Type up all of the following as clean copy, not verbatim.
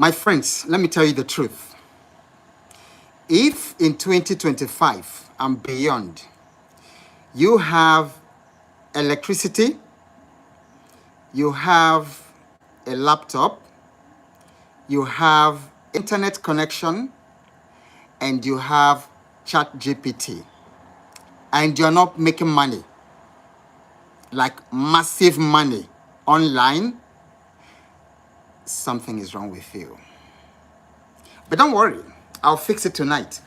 My friends, let me tell you the truth. If in 2025 and beyond, you have electricity, you have a laptop, you have internet connection, and you have chat GPT, and you're not making money, like massive money online, something is wrong with you. But don't worry, I'll fix it tonight.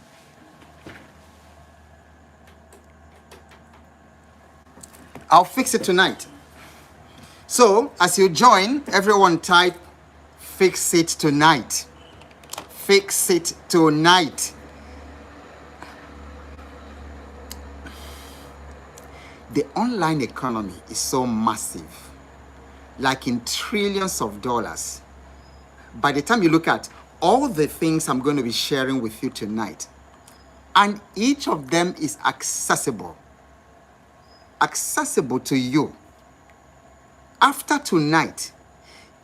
I'll fix it tonight. So, as you join, everyone type fix it tonight. Fix it tonight. The online economy is so massive, like in trillions of dollars. By the time you look at all the things I'm going to be sharing with you tonight, and each of them is accessible to you. After tonight,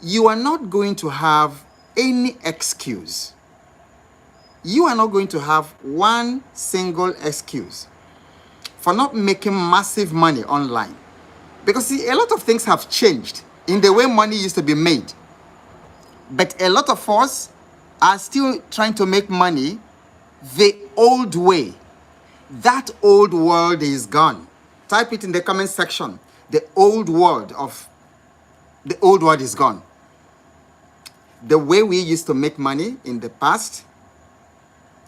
you are not going to have any excuse. You are not going to have one single excuse for not making massive money online. Because see, a lot of things have changed in the way money used to be made. But a lot of us are still trying to make money the old way. That old world is gone. Type it in the comment section. The old world is gone. The way we used to make money in the past,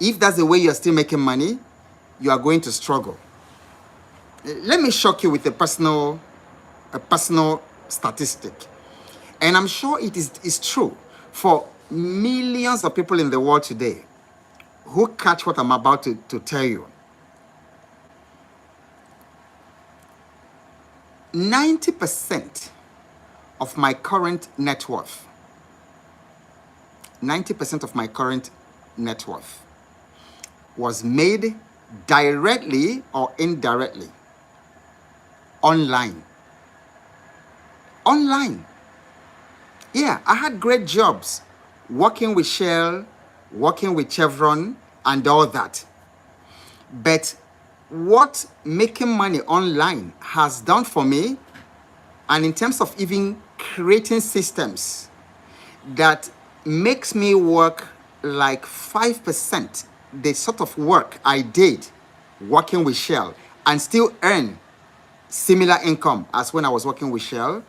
if that's the way you're still making money, you are going to struggle. Let me shock you with a personal statistic. And I'm sure it's true for millions of people in the world today who catch what I'm about to tell you. 90% of my current net worth, 90% of my current net worth was made directly or indirectly online. Online. Yeah, I had great jobs working with Shell, working with Chevron, and all that. But what making money online has done for me, and in terms of even creating systems that makes me work like 5% the sort of work I did working with Shell and still earn similar income as when I was working with Shell,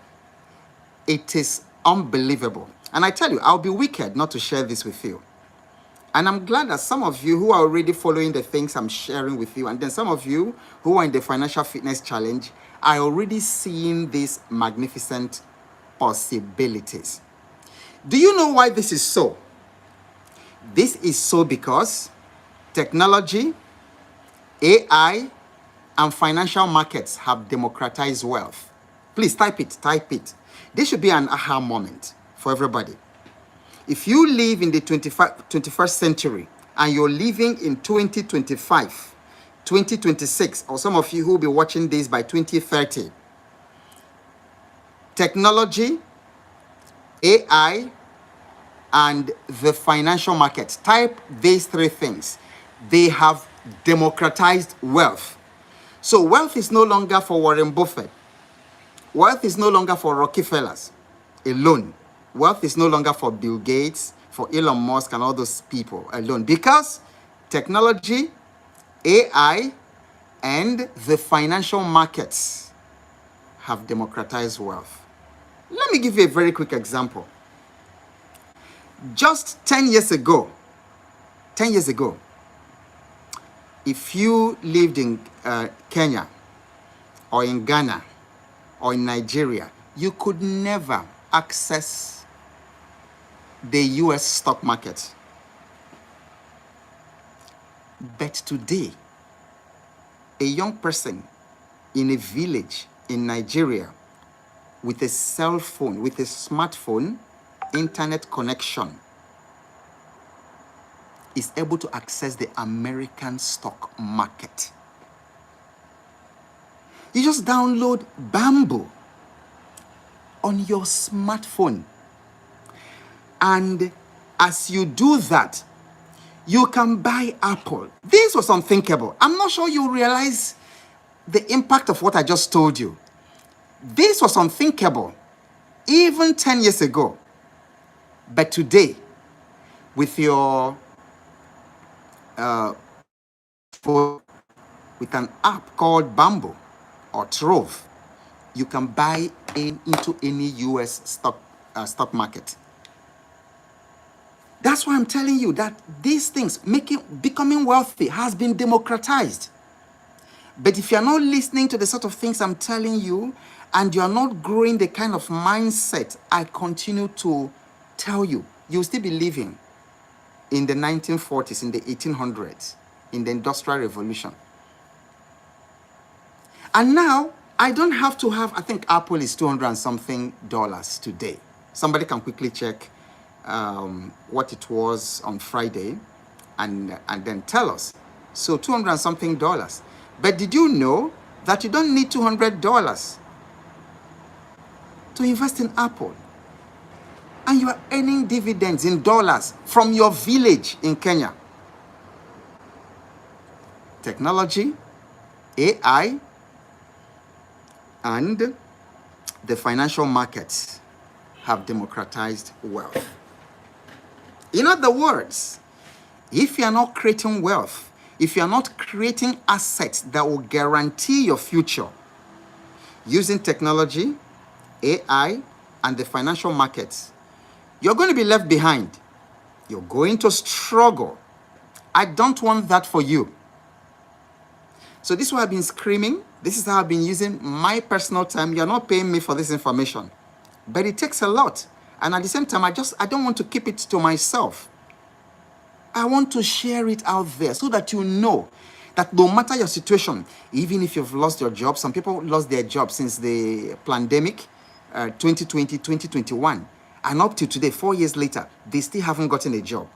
it is unbelievable. And I tell you, I'll be wicked not to share this with you. And I'm glad that some of you who are already following the things I'm sharing with you, and then some of you who are in the Financial Fitness Challenge, are already seeing these magnificent possibilities. Do you know why this is so? This is so because technology, AI, and financial markets have democratized wealth. Please type it. This should be an aha moment for everybody. If you live in the 21st century and you're living in 2025, 2026, or some of you who will be watching this by 2030, technology, AI, and the financial markets, type these three things. They have democratized wealth. So wealth is no longer for Warren Buffett. Wealth is no longer for Rockefellers alone. Wealth is no longer for Bill Gates, for Elon Musk, and all those people alone. Because technology, AI, and the financial markets have democratized wealth. Let me give you a very quick example. Just 10 years ago, if you lived in Kenya or in Ghana or in Nigeria, you could never access the US stock market. But today, a young person in a village in Nigeria with a cell phone, with a smartphone, internet connection, is able to access the American stock market. You just download Bamboo on your smartphone. And as you do that, you can buy Apple. This was unthinkable. I'm not sure you realize the impact of what I just told you. This was unthinkable even 10 years ago. But today, with your phone, with an app called Bamboo or Trove, you can buy into any US stock market. That's why I'm telling you that these things, becoming wealthy, has been democratized. But if you're not listening to the sort of things I'm telling you, and you're not growing the kind of mindset I continue to tell you, you'll still be living in the 1940s, in the 1800s, in the Industrial Revolution. And now, I don't have to have, I think Apple is $200 and something today. Somebody can quickly check what it was on Friday and then tell us. So $200 and something. But did you know that you don't need $200 to invest in Apple? And you are earning dividends in dollars from your village in Kenya. Technology, AI, and the financial markets have democratized wealth. In other words, if you are not creating wealth, if you are not creating assets that will guarantee your future using technology, AI, and the financial markets, you're going to be left behind. You're going to struggle. I don't want that for you. So this is why I've been screaming. This is how I've been using my personal time. You're not paying me for this information. But it takes a lot. And at the same time, I don't want to keep it to myself. I want to share it out there so that you know that no matter your situation, even if you've lost your job, some people lost their job since the pandemic, 2020, 2021. And up to today, 4 years later, they still haven't gotten a job.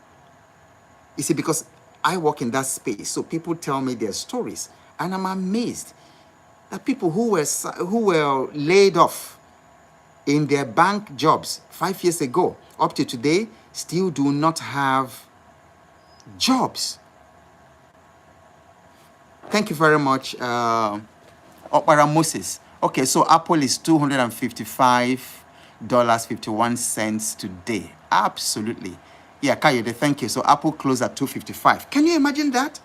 You see, because I work in that space, so people tell me their stories. And I'm amazed that people who were laid off in their bank jobs 5 years ago, up to today, still do not have jobs. Thank you very much, Opera Moses. Okay, so Apple is $255.51 today. Absolutely. Yeah, Kayode, thank you. So Apple closed at $255. Can you imagine that?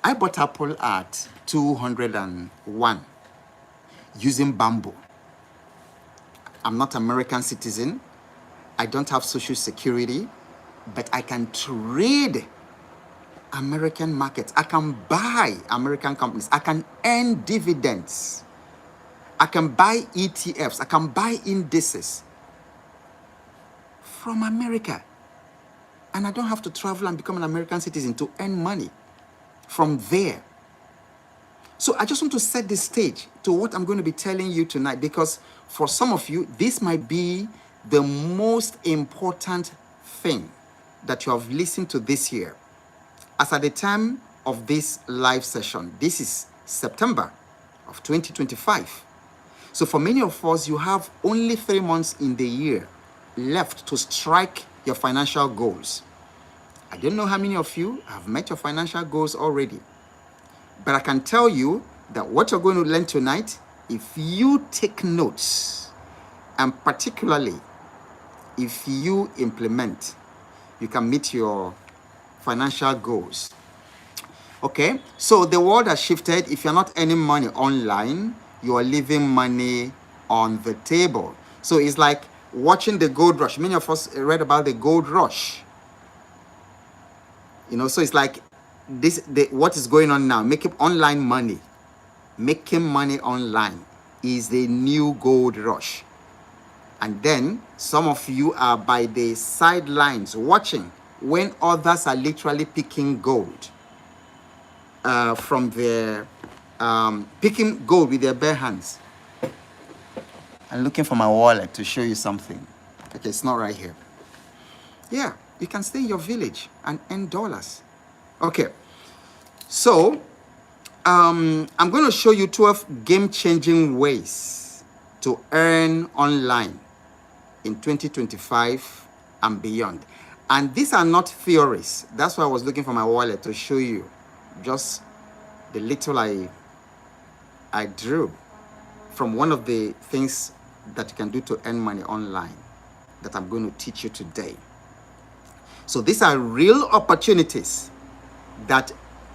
I bought Apple at $201 using Bamboo. I'm not an American citizen. I don't have Social Security, but I can trade American markets. I can buy American companies. I can earn dividends. I can buy ETFs. I can buy indices from America. And I don't have to travel and become an American citizen to earn money from there. So I just want to set the stage to what I'm going to be telling you tonight, because for some of you, this might be the most important thing that you have listened to this year. As at the time of this live session, this is September of 2025. So for many of us, you have only 3 months in the year left to strike your financial goals. I don't know how many of you have met your financial goals already, but I can tell you that what you're going to learn tonight, if you take notes, and particularly if you implement, you can meet your financial goals. Okay, so the world has shifted. If you're not earning money online, you are leaving money on the table. So it's like watching the gold rush. Many of us read about the gold rush. You know, so it's like what is going on now, making online money. Making money online is the new gold rush. And then some of you are by the sidelines watching when others are literally picking gold from their, picking gold with their bare hands. I'm looking for my wallet to show you something. Okay, it's not right here. Yeah, you can stay in your village and earn dollars. Okay, so I'm going to show you 12 game-changing ways to earn online in 2025 and beyond. And these are not theories. That's why I was looking for my wallet to show you just the little I drew from one of the things that you can do to earn money online that I'm going to teach you today. So these are real opportunities that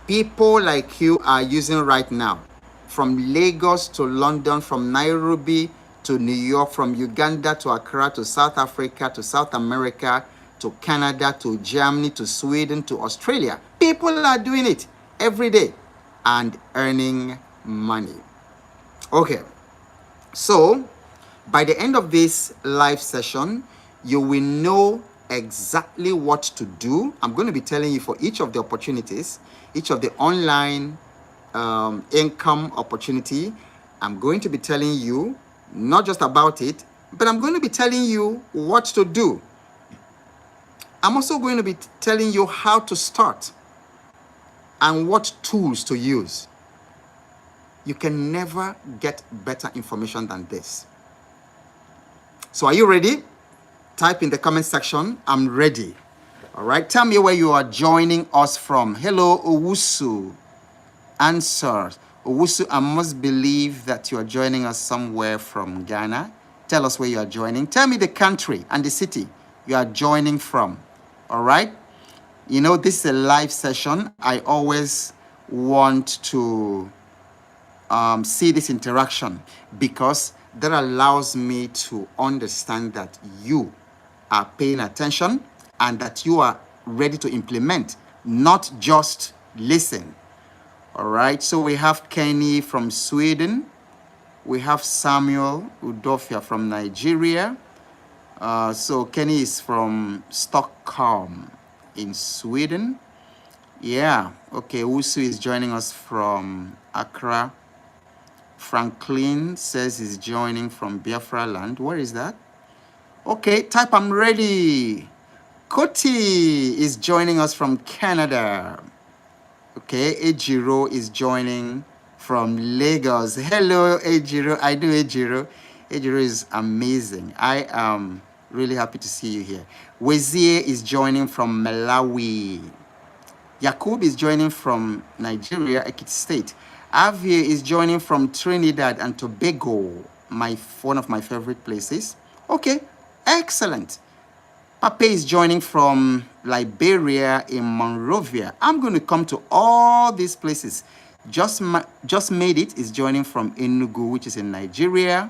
people like you are using right now. From Lagos to London, from Nairobi to New York, from Uganda to Accra to South Africa to South America to Canada to Germany to Sweden to Australia. People are doing it every day and earning money. Okay, so by the end of this live session, you will know exactly what to do. I'm going to be telling you for each of the opportunities, each of the online income opportunity. I'm going to be telling you not just about it, but I'm going to be telling you what to do. I'm also going to be telling you how to start and what tools to use. You can never get better information than this. So are you ready? Type in the comment section, I'm ready. All right, tell me where you are joining us from. Hello, Owusu. Answer. Owusu, I must believe that you are joining us somewhere from Ghana. Tell us where you are joining. Tell me the country and the city you are joining from. All right? You know, this is a live session. I always want to see this interaction because that allows me to understand that you are paying attention and that you are ready to implement, not just listen. All right, so we have Kenny from Sweden. We have Samuel Udofia from Nigeria. So Kenny is from Stockholm in Sweden. Yeah, okay, Usu is joining us from Accra. Franklin says he's joining from Biafra land. Where is that? Okay, type I'm ready. Koti is joining us from Canada. Okay, Ejiro is joining from Lagos. Hello, Ejiro. I do, Ejiro. Ejiro is amazing. I am really happy to see you here. Wezie is joining from Malawi. Yakub is joining from Nigeria, Ekiti State. Avie is joining from Trinidad and Tobago, one of my favorite places. Okay, excellent. Pape is joining from Liberia in Monrovia. I'm going to come to all these places. Just Made It is joining from Enugu, which is in Nigeria.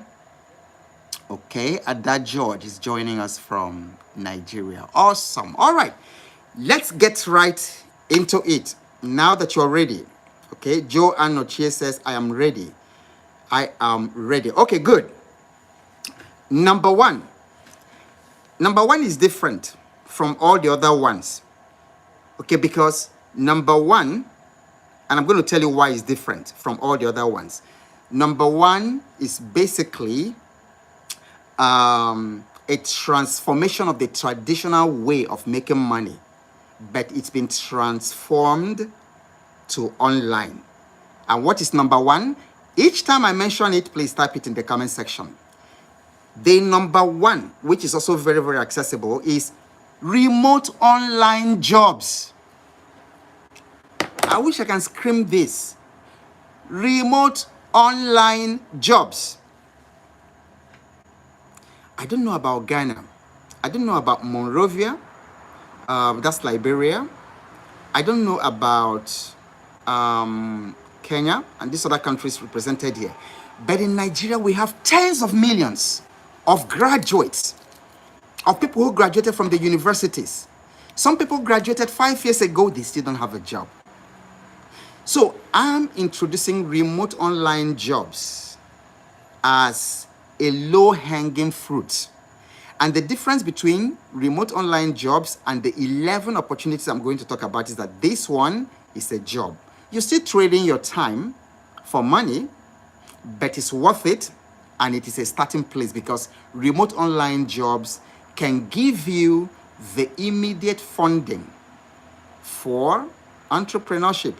Okay, Ada George is joining us from Nigeria. Awesome. All right, let's get right into it. Now that you're ready. Okay, Joe Anochie says, I am ready. I am ready. Okay, good. Number one is different from all the other ones. Okay, because number one, and I'm going to tell you why it's different from all the other ones. Number one is basically a transformation of the traditional way of making money, but it's been transformed to online. And what is number one? Each time I mention it, please type it in the comment section. The number one, which is also very, very accessible, is remote online jobs. I wish I can scream this. Remote online jobs. I don't know about Ghana. I don't know about Monrovia. That's Liberia. I don't know about Kenya and these other countries represented here. But in Nigeria, we have tens of millions of graduates, of people who graduated from the universities. Some people graduated 5 years ago, they still don't have a job. So I'm introducing remote online jobs as a low-hanging fruit. And the difference between remote online jobs and the 11 opportunities I'm going to talk about is that this one is a job. You're still trading your time for money, but it's worth it, and it is a starting place because remote online jobs can give you the immediate funding for entrepreneurship,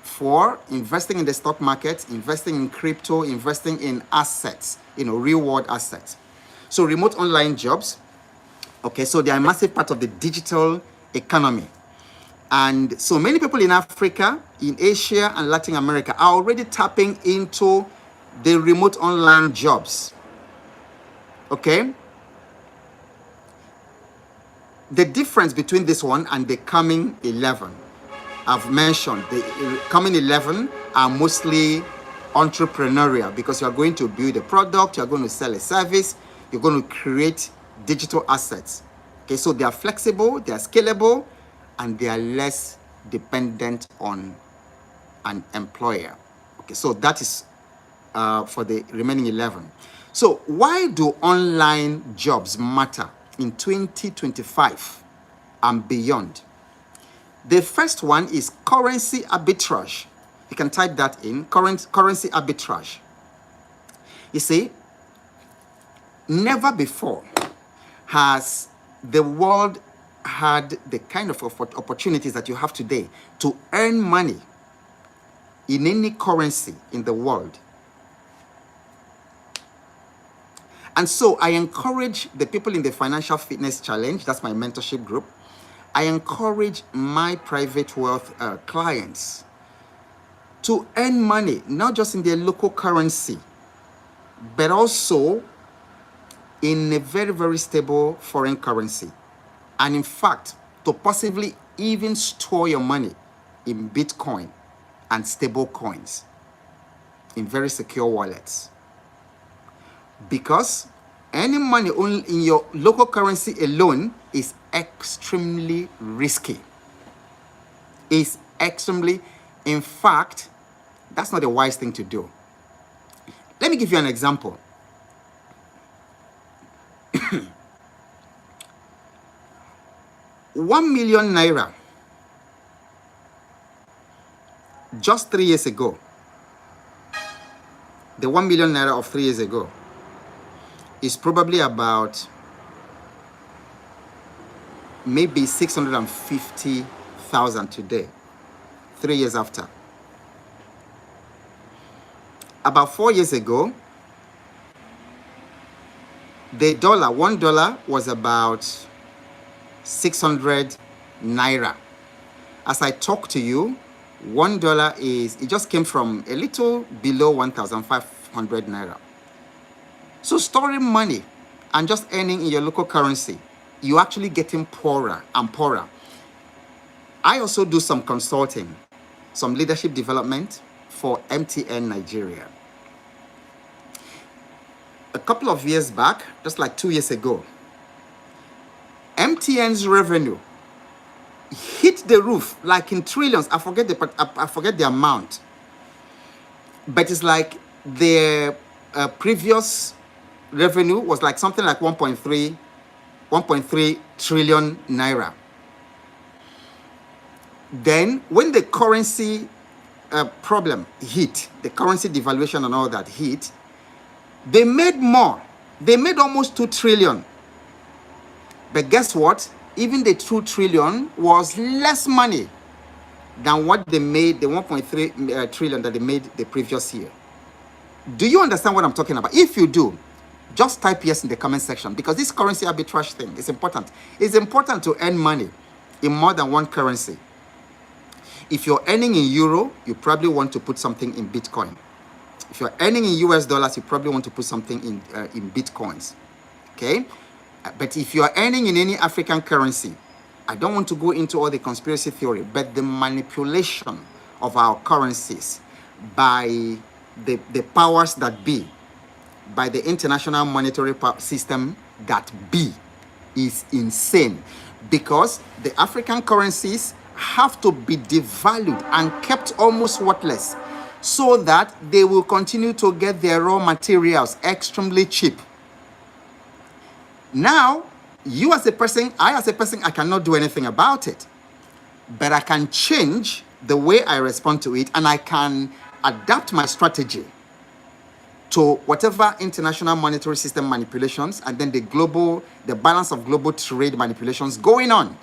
for investing in the stock market, investing in crypto, investing in assets, real world assets. So remote online jobs, Okay, so they are a massive part of the digital economy. And so many people in Africa, in Asia, and Latin America are already tapping into the remote online jobs. Okay? The difference between this one and the coming 11, I've mentioned, the coming 11 are mostly entrepreneurial because you're going to build a product, you're going to sell a service, you're going to create digital assets. Okay, so they are flexible, they are scalable, and they are less dependent on an employer. Okay, so that is for the remaining 11. So why do online jobs matter in 2025 and beyond? The first one is currency arbitrage. You can type that in, currency arbitrage. You see, never before has the world had the kind of opportunities that you have today to earn money in any currency in the world. And so I encourage the people in the Financial Fitness Challenge, that's my mentorship group. I encourage my private wealth clients to earn money, not just in their local currency, but also in a very, very stable foreign currency. And in fact, to possibly even store your money in Bitcoin and stable coins in very secure wallets. Because any money only in your local currency alone is extremely risky. Is extremely, in fact, that's not a wise thing to do. Let me give you an example. 1 million naira just 3 years ago, the 1 million naira of 3 years ago is probably about maybe 650,000 today, 3 years after. About 4 years ago, the dollar, $1 was about 600 naira. As I talk to you, $1 it just came from a little below 1,500 naira. So storing money and just earning in your local currency, you're actually getting poorer and poorer. I also do some consulting, some leadership development for MTN Nigeria. A couple of years back, just like 2 years ago, MTN's revenue hit the roof, like in trillions. I forget the amount, but it's like their previous revenue was like something like 1.3 trillion naira. Then when the currency problem hit, the currency devaluation and all that hit, they made more. They made almost 2 trillion. But guess what? Even the 2 trillion was less money than what they made, the 1.3 trillion that they made the previous year. Do you understand what I'm talking about? If you do, just type yes in the comment section, because this currency arbitrage thing is important. It's important to earn money in more than one currency. If you're earning in euro, you probably want to put something in Bitcoin. If you're earning in US dollars, you probably want to put something in Bitcoins. Okay? But if you're earning in any African currency, I don't want to go into all the conspiracy theory, but the manipulation of our currencies by the powers that be, by the international monetary system that be, is insane. Because the African currencies have to be devalued and kept almost worthless so that they will continue to get their raw materials extremely cheap. Now, you as a person, I as a person, I cannot do anything about it. But I can change the way I respond to it, and I can adapt my strategy to whatever international monetary system manipulations and then the balance of global trade manipulations going on.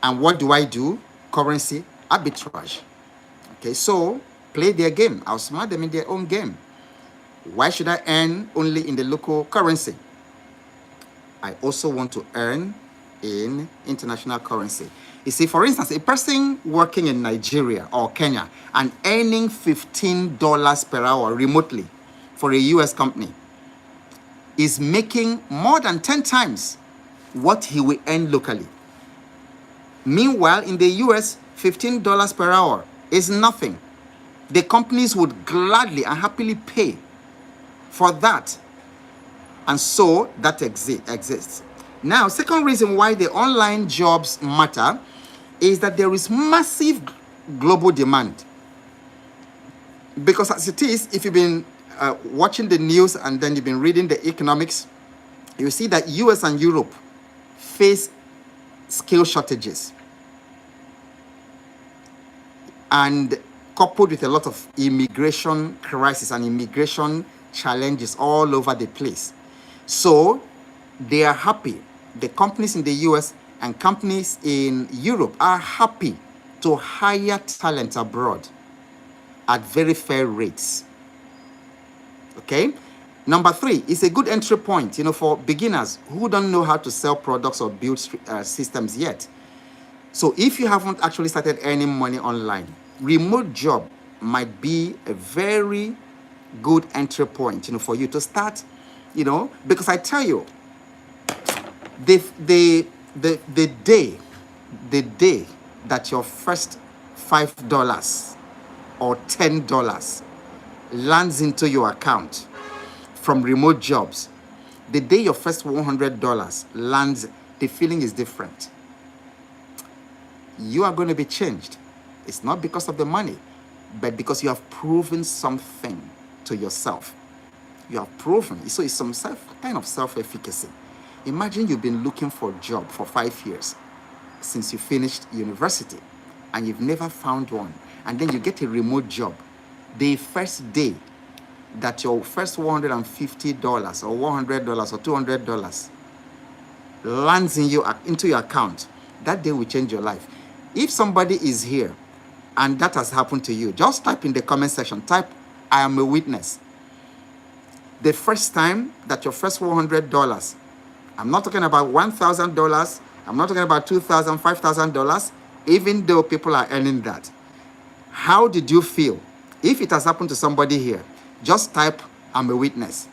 And what do I do? Currency arbitrage. Okay, so play their game. I'll smart them in their own game. Why should I earn only in the local currency? I also want to earn in international currency. You see, for instance, a person working in Nigeria or Kenya and earning $15 per hour remotely for a US company is making more than 10 times what he will earn locally. Meanwhile, in the US, $15 per hour is nothing. The companies would gladly and happily pay for that. And so that exists. Now, second reason why the online jobs matter is that there is massive global demand. Because as it is, if you've been watching the news and then you've been reading the economics, you see that US and Europe face skill shortages. And coupled with a lot of immigration crisis and immigration challenges all over the place. So they are happy. The companies in the US and companies in Europe are happy to hire talent abroad at very fair rates. Okay? Number 3 is a good entry point, for beginners who don't know how to sell products or build systems yet. So if you haven't actually started earning money online, remote job might be a very good entry point, for you to start, because I tell you, the day that your first $5 or $10 lands into your account from remote jobs, the day your first $100 lands, the feeling is different. You are going to be changed. It's not because of the money, but because you have proven something to yourself. You have proven. So it's some kind of self-efficacy. Imagine you've been looking for a job for 5 years since you finished university and you've never found one. And then you get a remote job. The first day that your first $150 or $100 or $200 lands into your account, that day will change your life. If somebody is here and that has happened to you, just type in the comment section, type, I am a witness. The first time that your first $100, I'm not talking about $1,000, I'm not talking about $2,000, $5,000, even though people are earning that. How did you feel? If it has happened to somebody here, just type, I'm a witness.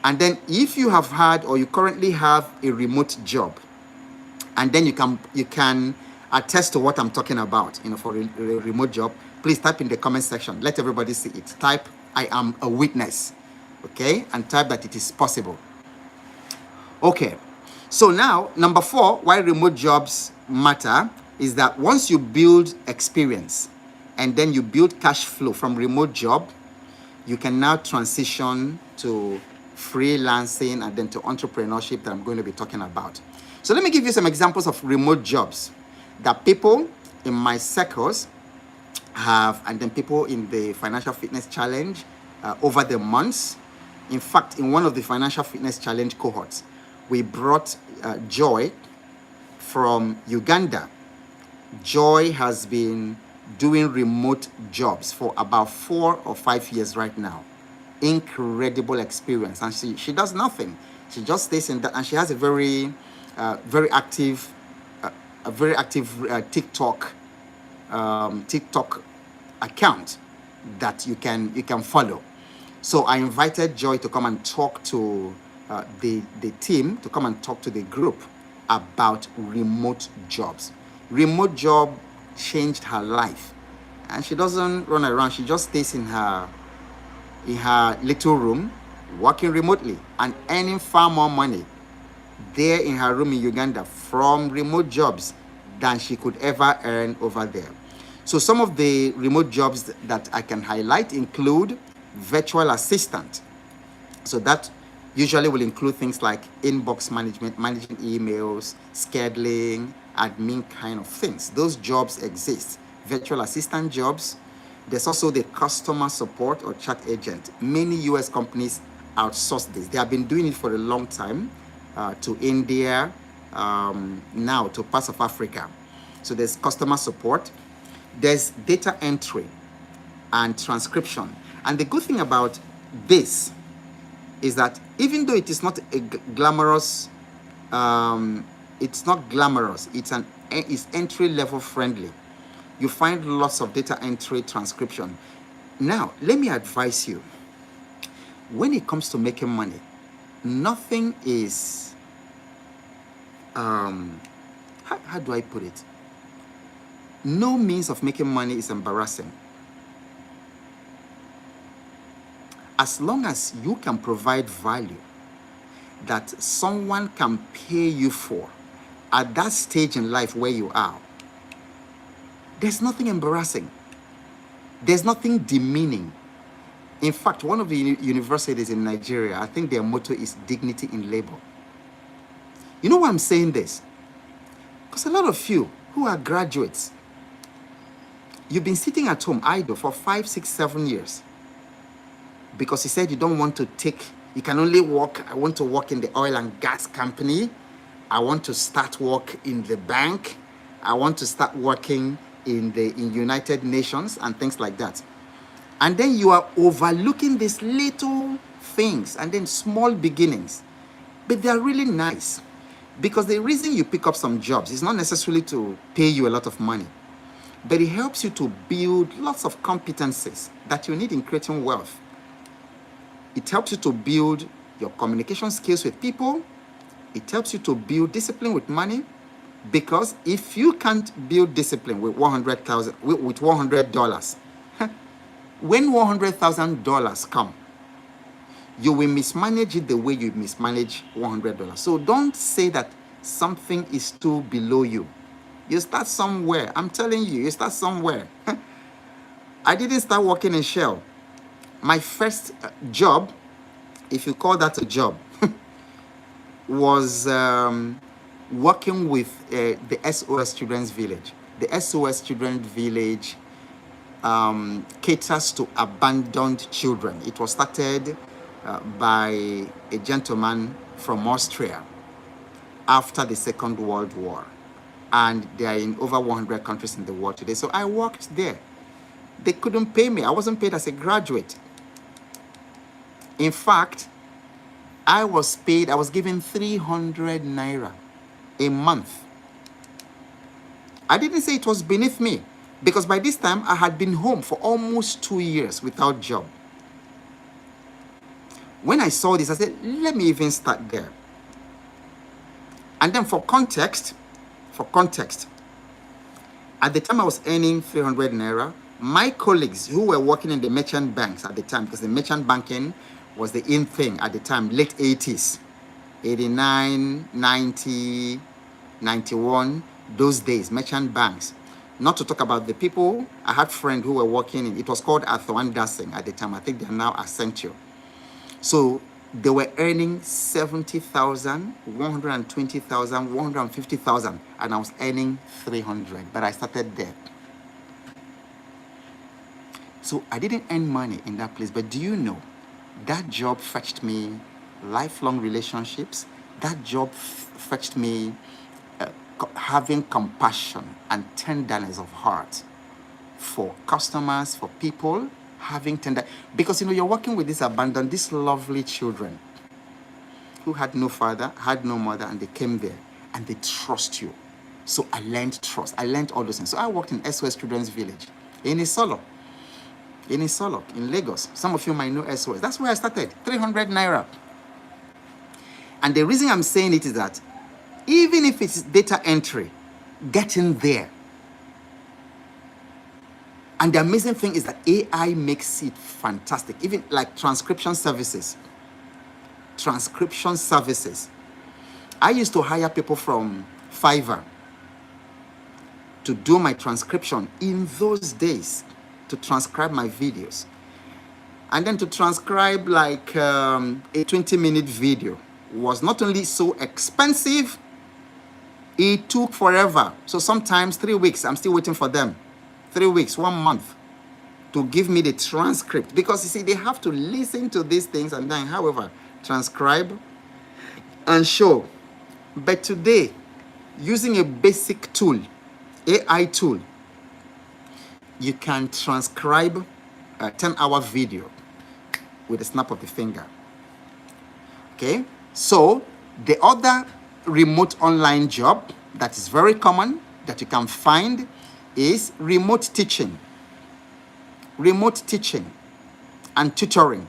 And then if you have had or you currently have a remote job, and then you can attest to what I'm talking about, for a remote job, please type in the comment section. Let everybody see it. Type, I am a witness, okay? And type that it is possible. Okay, so now, number 4, why remote jobs matter is that once you build experience and then you build cash flow from remote job, you can now transition to freelancing and then to entrepreneurship that I'm going to be talking about. So let me give you some examples of remote jobs that people in my circles have, and then people in the Financial Fitness Challenge over the months. In fact, in one of the Financial Fitness Challenge cohorts, we brought Joy from Uganda. Joy has been doing remote jobs for about 4 or 5 years right now. Incredible experience. And she does nothing. She just stays in that, and she has a very active TikTok account that you can follow. So I invited Joy to come and talk to the team, to come and talk to the group about remote jobs. Remote job changed her life, and she doesn't run around. She just stays in her little room, working remotely and earning far more money there in her room in Uganda from remote jobs than she could ever earn over there. So some of the remote jobs that I can highlight include virtual assistant. So that usually will include things like inbox management, managing emails, scheduling, admin kind of things. Those jobs exist. Virtual assistant jobs. There's also the customer support or chat agent. Many US companies outsource this. They have been doing it for a long time to India, now to parts of Africa. So there's customer support. There's data entry and transcription. And the good thing about this is that even though it is not a glamorous, it's not glamorous, it's entry level friendly. You find lots of data entry transcription. Now, let me advise you. When it comes to making money, nothing is, how do I put it? No means of making money is embarrassing. As long as you can provide value that someone can pay you for at that stage in life where you are, there's nothing embarrassing. There's nothing demeaning. In fact, one of the universities in Nigeria, I think their motto is dignity in labor. You know why I'm saying this? Because a lot of you who are graduates, you've been sitting at home idle for 5, 6, 7 years because you said you don't want to take, you can only work, I want to work in the oil and gas company, I want to start work in the bank, I want to start working in United Nations and things like that. And then you are overlooking these little things and then small beginnings. But they're really nice. Because the reason you pick up some jobs is not necessarily to pay you a lot of money, but it helps you to build lots of competencies that you need in creating wealth. It helps you to build your communication skills with people. It helps you to build discipline with money. Because if you can't build discipline with $100, when $100,000 come, you will mismanage it the way you mismanage $100. So don't say that something is too below you. You start somewhere. I'm telling you, you start somewhere. I didn't start working in Shell. My first job, if you call that a job, was working with the SOS Children's Village. The SOS Children's Village caters to abandoned children. It was started by a gentleman from Austria after the Second World War. And they are in over 100 countries in the world today. So I worked there. They couldn't pay me. I wasn't paid as a graduate. In fact, I was given 300 naira a month. I didn't say it was beneath me, because by this time I had been home for almost 2 years without job. When I saw this, I said, let me even start there. And then for context, at the time I was earning 300 naira, my colleagues who were working in the merchant banks at the time, because the merchant banking was the in thing at the time, late 80s, 89, 90, 91, those days, merchant banks. Not to talk about the people, I had friends who were working in, it was called Athoan Dassing at the time. I think they are now Accenture. So they were earning 70,000, 120,000, 150,000, and I was earning 300, but I started there. So I didn't earn money in that place, but do you know, that job fetched me lifelong relationships. That job fetched me having compassion and tenderness of heart for customers, for people, having tender, because you're working with these abandoned, these lovely children who had no father, had no mother, and they came there and they trust you. So I learned trust. I learned all those things. So I worked in SOS Children's Village in Isolo, in Lagos. Some of you might know SOS. That's where I started, 300 naira. And the reason I'm saying it is that even if it's data entry, getting there. And the amazing thing is that AI makes it fantastic. Even like transcription services. I used to hire people from Fiverr to do my transcription in those days, to transcribe my videos. And then to transcribe like a 20-minute video was not only so expensive, it took forever. So sometimes 3 weeks, I'm still waiting for them. 3 weeks, 1 month to give me the transcript. Because you see, they have to listen to these things and then, however, transcribe and show. But today, using a basic tool, AI tool, you can transcribe a 10-hour video with a snap of the finger. Okay, so the other remote online job that is very common that you can find is remote teaching and tutoring.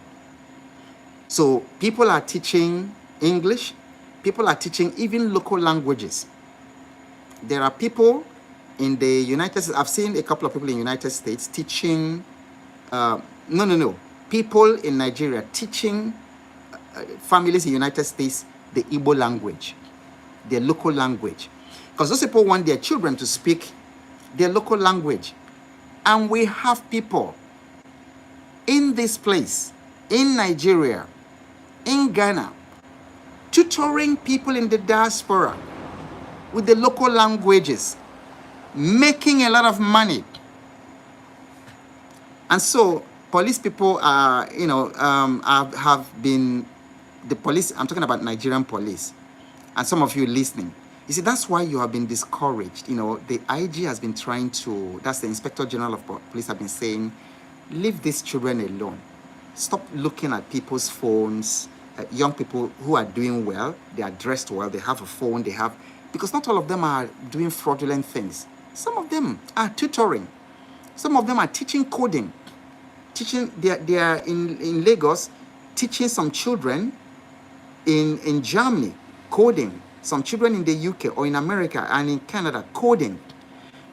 So people are teaching English, people are teaching even local languages. There are people in the United States, I've seen a couple of people in the United States teaching, no, people in Nigeria teaching families in the United States the Igbo language, their local language. Because those people want their children to speak their local language. And we have people in this place, in Nigeria, in Ghana, tutoring people in the diaspora with the local languages, making a lot of money. And so police people are, have been, the police, I'm talking about Nigerian police, and some of you listening, you see, that's why you have been discouraged. The IG has been trying to, that's the Inspector General of Police have been saying, leave these children alone. Stop looking at people's phones. Young people who are doing well, they are dressed well, they have a phone, because not all of them are doing fraudulent things. Some of them are tutoring. Some of them are teaching coding. They are in Lagos teaching some children in Germany coding, some children in the UK or in America and in Canada coding.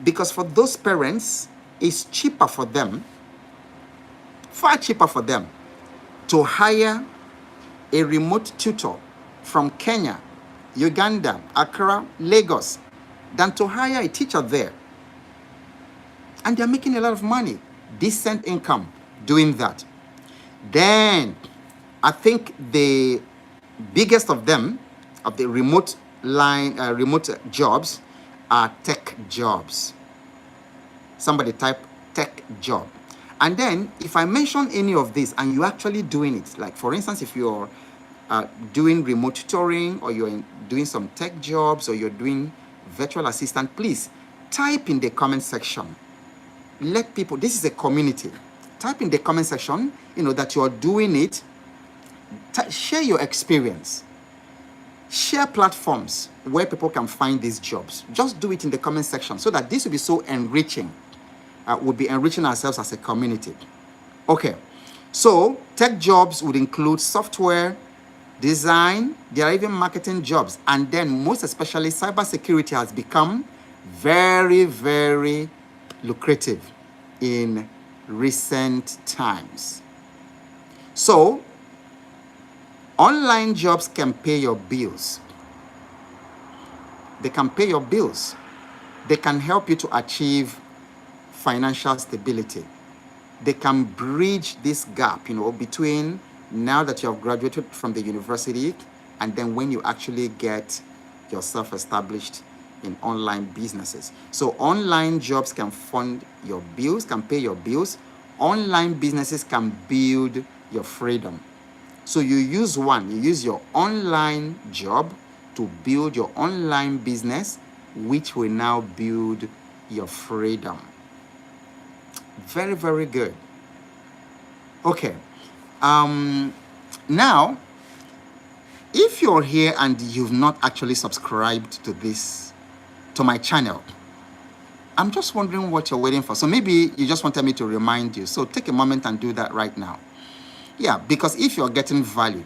Because for those parents, it's cheaper for them, far cheaper for them, to hire a remote tutor from Kenya, Uganda, Accra, Lagos, than to hire a teacher there. And they're making a lot of money, decent income doing that. Then, I think the biggest of them, of the remote jobs, are tech jobs. Somebody type tech job. And then, if I mention any of this and you're actually doing it, like for instance, if you're doing remote tutoring, or you're doing some tech jobs, or you're doing virtual assistant, please type in the comment section. Let people, this is a community. Type in the comment section, that you're doing it. Share your experience. Share platforms where people can find these jobs. Just do it in the comment section so that this will be so enriching. We'll be enriching ourselves as a community. Okay, so tech jobs would include software, design, there are even marketing jobs. And then most especially cybersecurity has become very, very lucrative in recent times. So online jobs can pay your bills. They can pay your bills. They can help you to achieve financial stability. They can bridge this gap, between now that you have graduated from the university and then when you actually get yourself established in online businesses. So online jobs can fund your bills, can pay your bills. Online businesses can build your freedom. So you use your online job to build your online business, which will now build your freedom. Very, very good. Okay. Now, if you're here and you've not actually subscribed to my channel, I'm just wondering what you're waiting for. So maybe you just wanted me to remind you. So take a moment and do that right now. Yeah, because if you're getting value,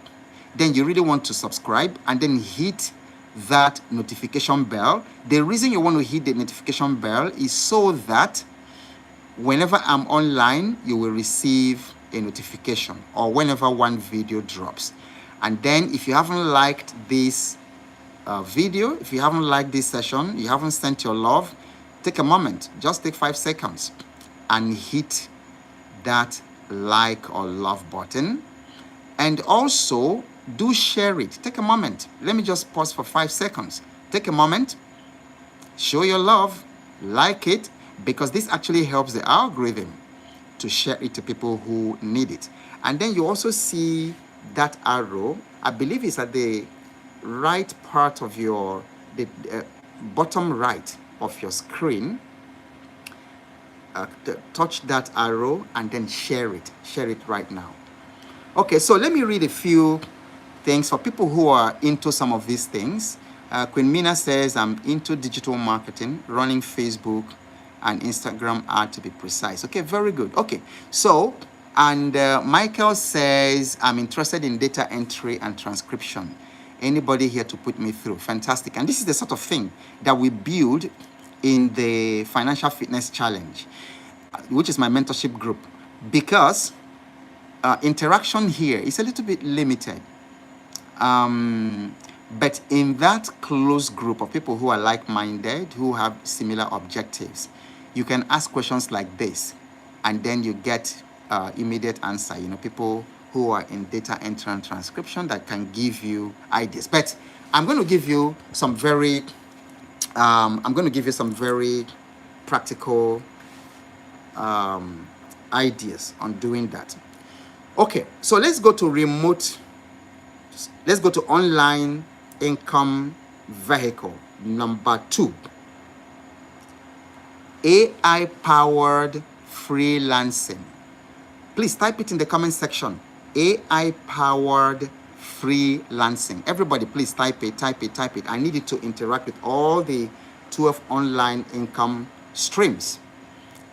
then you really want to subscribe and then hit that notification bell. The reason you want to hit the notification bell is so that whenever I'm online, you will receive a notification, or whenever one video drops. And then if you haven't liked this video, if you haven't liked this session, you haven't sent your love, take a moment, just take 5 seconds and hit that like or love button. And also do share it. Take a moment. Let me just pause for 5 seconds. Take a moment, show your love, like it, because this actually helps the algorithm to share it to people who need it. And then you also see that arrow, I believe it's at the right part of the bottom right of your screen. Touch that arrow and then share it right now. Okay, so let me read a few things for people who are into some of these things. Queen Mina says, I'm into digital marketing, running Facebook and Instagram ad to be precise. Okay, very good. Okay, so, and Michael says, I'm interested in data entry and transcription. Anybody here to put me through? Fantastic. And this is the sort of thing that we build in the Financial Fitness Challenge, which is my mentorship group, because interaction here is a little bit limited. But in that close group of people who are like-minded, who have similar objectives, you can ask questions like this, and then you get immediate answer. You know, people who are in data entry and transcription that can give you ideas. But I'm going to give you some very, practical ideas on doing that. Okay, so let's go to online income vehicle number 2. AI powered freelancing. Please type it in the comment section. AI powered freelancing. Everybody, please type it. I need you to interact with all the 12 online income streams.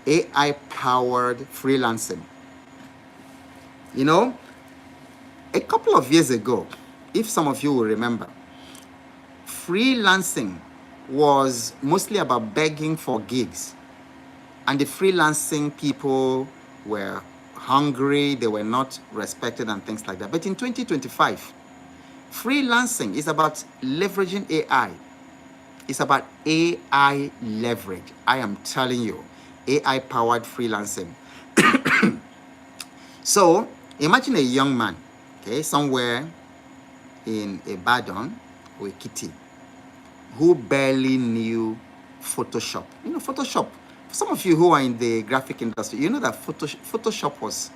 AI powered freelancing. You know, a couple of years ago, if some of you will remember, freelancing was mostly about begging for gigs. And the freelancing people were hungry, they were not respected and things like that. But in 2025, freelancing is about leveraging AI. It's about AI leverage. I am telling you, AI-powered freelancing. So, imagine a young man, okay, somewhere in Ibadan or Ekiti, who barely knew Photoshop. You know, Photoshop. For some of you who are in the graphic industry, you know that Photoshop was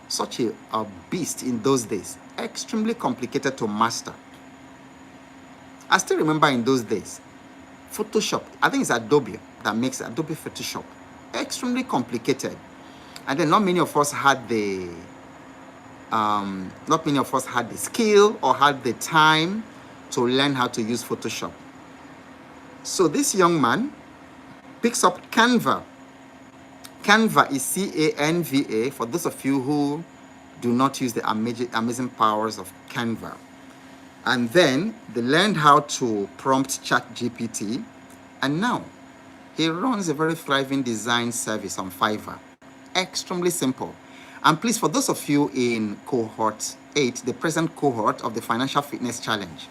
such a beast in those days. Extremely complicated to master. I still remember in those days, Photoshop, I think it's Adobe that makes Adobe Photoshop. Extremely complicated. And then not many of us had the skill or had the time to learn how to use Photoshop. So this young man picks up Canva. Canva is C-A-N-V-A, for those of you who do not use the amazing powers of Canva. And then they learned how to prompt ChatGPT, and now he runs a very thriving design service on Fiverr. Extremely simple. And please, for those of you in cohort 8, the present cohort of the Financial Fitness Challenge,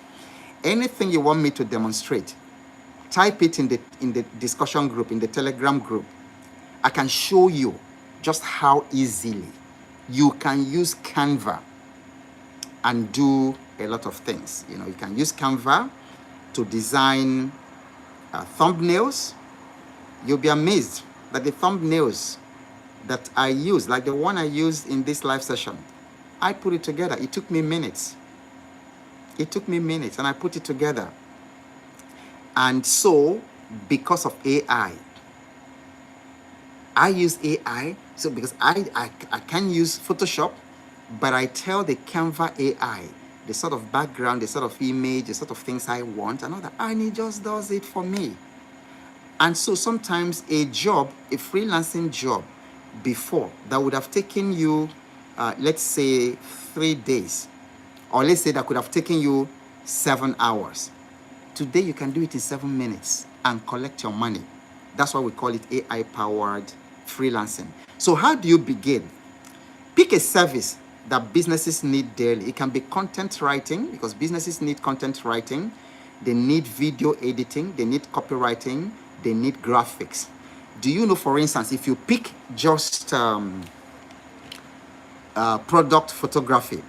anything you want me to demonstrate, type it in the discussion group, in the Telegram group. I can show you just how easily you can use Canva and do a lot of things. You know, you can use Canva to design thumbnails. You'll be amazed that the thumbnails that I use, like the one I used in this live session, I put it together. It took me minutes. And I put it together. And so, because of AI, I use AI, so because I can use Photoshop, but I tell the Canva AI the sort of background, the sort of image, the sort of things I want, and all that, and it just does it for me. And so sometimes a freelancing job before, that would have taken you, let's say 3 days, or let's say that could have taken you 7 hours. Today you can do it in 7 minutes and collect your money. That's why we call it AI-powered freelancing. So how do you begin? Pick a service that businesses need daily. It can be content writing, because businesses need content writing. They need video editing. They need copywriting. They need graphics. Do you know, for instance, if you pick just product photography,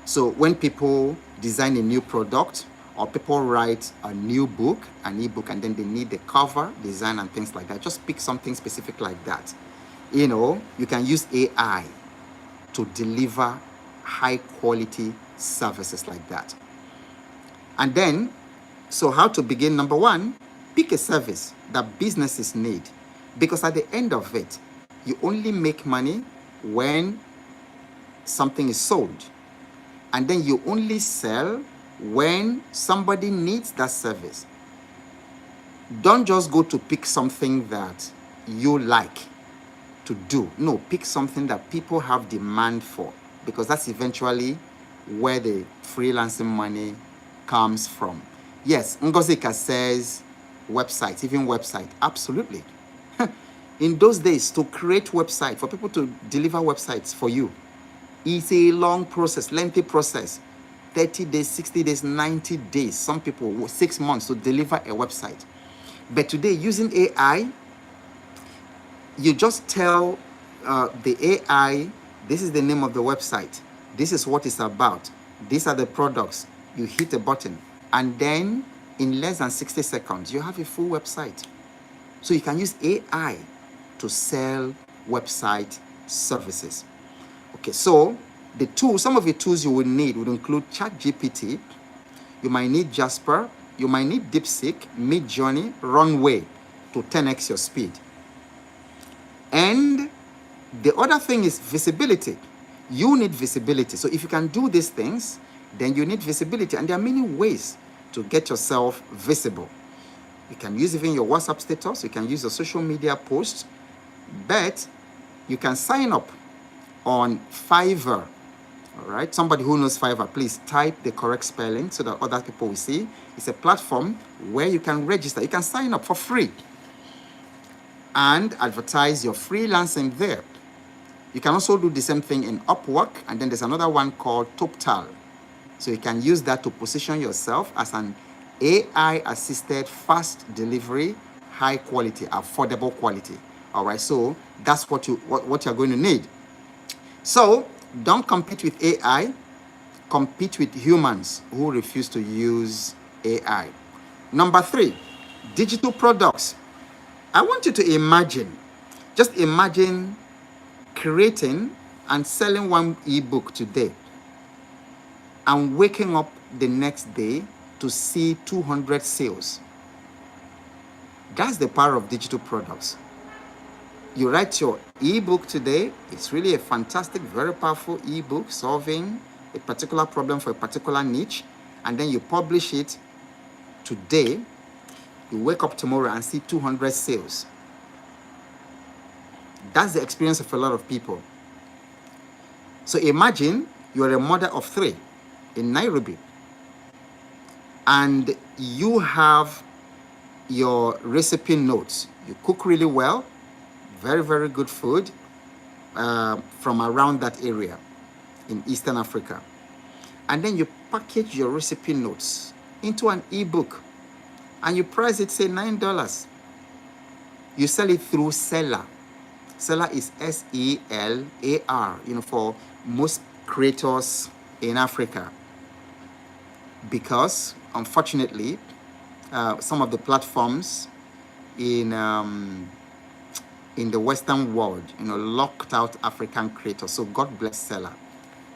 so when people design a new product, or people write a new book, an ebook, and then they need the cover design and things like that, just pick something specific like that. You know, you can use AI to deliver high quality services like that. And then, so how to begin? Number one, pick a service that businesses need, because at the end of it, you only make money when something is sold. and then you only sell when somebody needs that service. Don't just go to pick something that you like to do. No, pick something that people have demand for, because that's eventually where the freelancing money comes from. Yes, Ngozika says website, even website. Absolutely. In those days, to create website, for people to deliver websites for you, it's a long process, lengthy process. 30 days, 60 days, 90 days. Some people 6 months to deliver a website. But today, using AI, you just tell the AI, this is the name of the website. This is what it's about. These are the products. You hit a button. And then in less than 60 seconds, you have a full website. So you can use AI to sell website services. Okay, so the tools, some of the tools you will need would include ChatGPT. You might need Jasper. You might need DeepSeek, Midjourney, Runway to 10x your speed. And the other thing is visibility. You need visibility. So if you can do these things, then you need visibility. And there are many ways to get yourself visible. You can use even your WhatsApp status. You can use your social media posts. But you can sign up on Fiverr. All right. Somebody who knows Fiverr, please type the correct spelling so that other people will see. It's a platform where you can register. You can sign up for free and advertise your freelancing there. You can also do the same thing in Upwork, and then there's another one called Total. So you can use that to position yourself as an AI-assisted fast delivery, high quality, affordable quality. All right, so that's what you're going to need. So don't compete with AI, compete with humans who refuse to use AI. Number 3, digital products. I want you to imagine, just imagine creating and selling one ebook today and waking up the next day to see 200 sales. That's the power of digital products. You write your ebook today. It's really a fantastic, very powerful ebook solving a particular problem for a particular niche, and then you publish it today. You wake up tomorrow and see 200 sales. That's the experience of a lot of people. So imagine you're a mother of 3 in Nairobi, and you have your recipe notes. You cook really well, very, very good food from around that area in Eastern Africa. And then you package your recipe notes into an ebook and you price it, say, $9. You sell it through Seller. Seller is S-E-L-A-R, for most creators in Africa. Because, unfortunately, some of the platforms in the Western world, locked out African creators. So God bless Seller.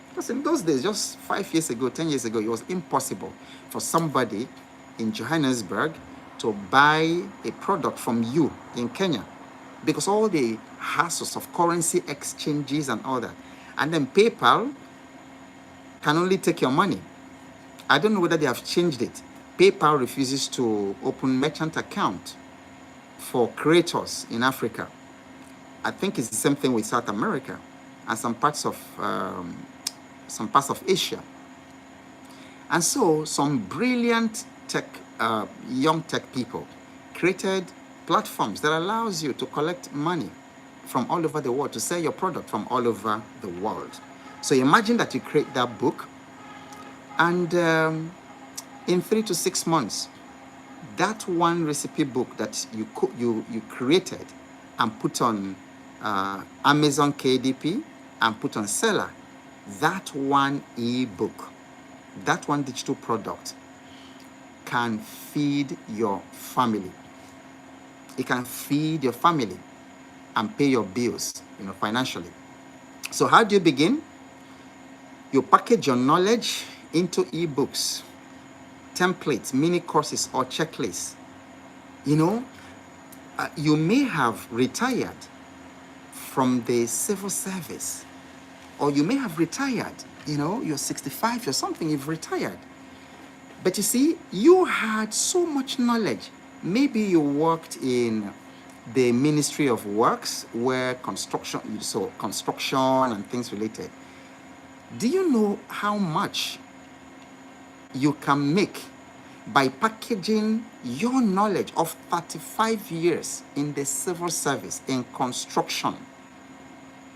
Because in those days, just 5 years ago, 10 years ago, it was impossible for somebody in Johannesburg to buy a product from you in Kenya, because all the hassles of currency exchanges and all that. And then PayPal can only take your money. I don't know whether they have changed it. PayPal refuses to open merchant account for creators in Africa. I think it's the same thing with South America and some parts of Asia. And so some brilliant young tech people created platforms that allows you to collect money from all over the world, to sell your product from all over the world. So imagine that you create that book, and in 3 to 6 months, that one recipe book that you created and put on Amazon KDP and put on Seller, that one ebook, that one digital product can feed your family. It can feed your family and pay your bills, financially. So how do you begin? You package your knowledge into ebooks, templates, mini courses, or checklists. You may have retired from the civil service, or you may have retired. You know, you're 65, you're something, you've retired. But you see, you had so much knowledge. Maybe you worked in the Ministry of Works, where construction and things related. Do you know how much you can make by packaging your knowledge of 35 years in the civil service, in construction?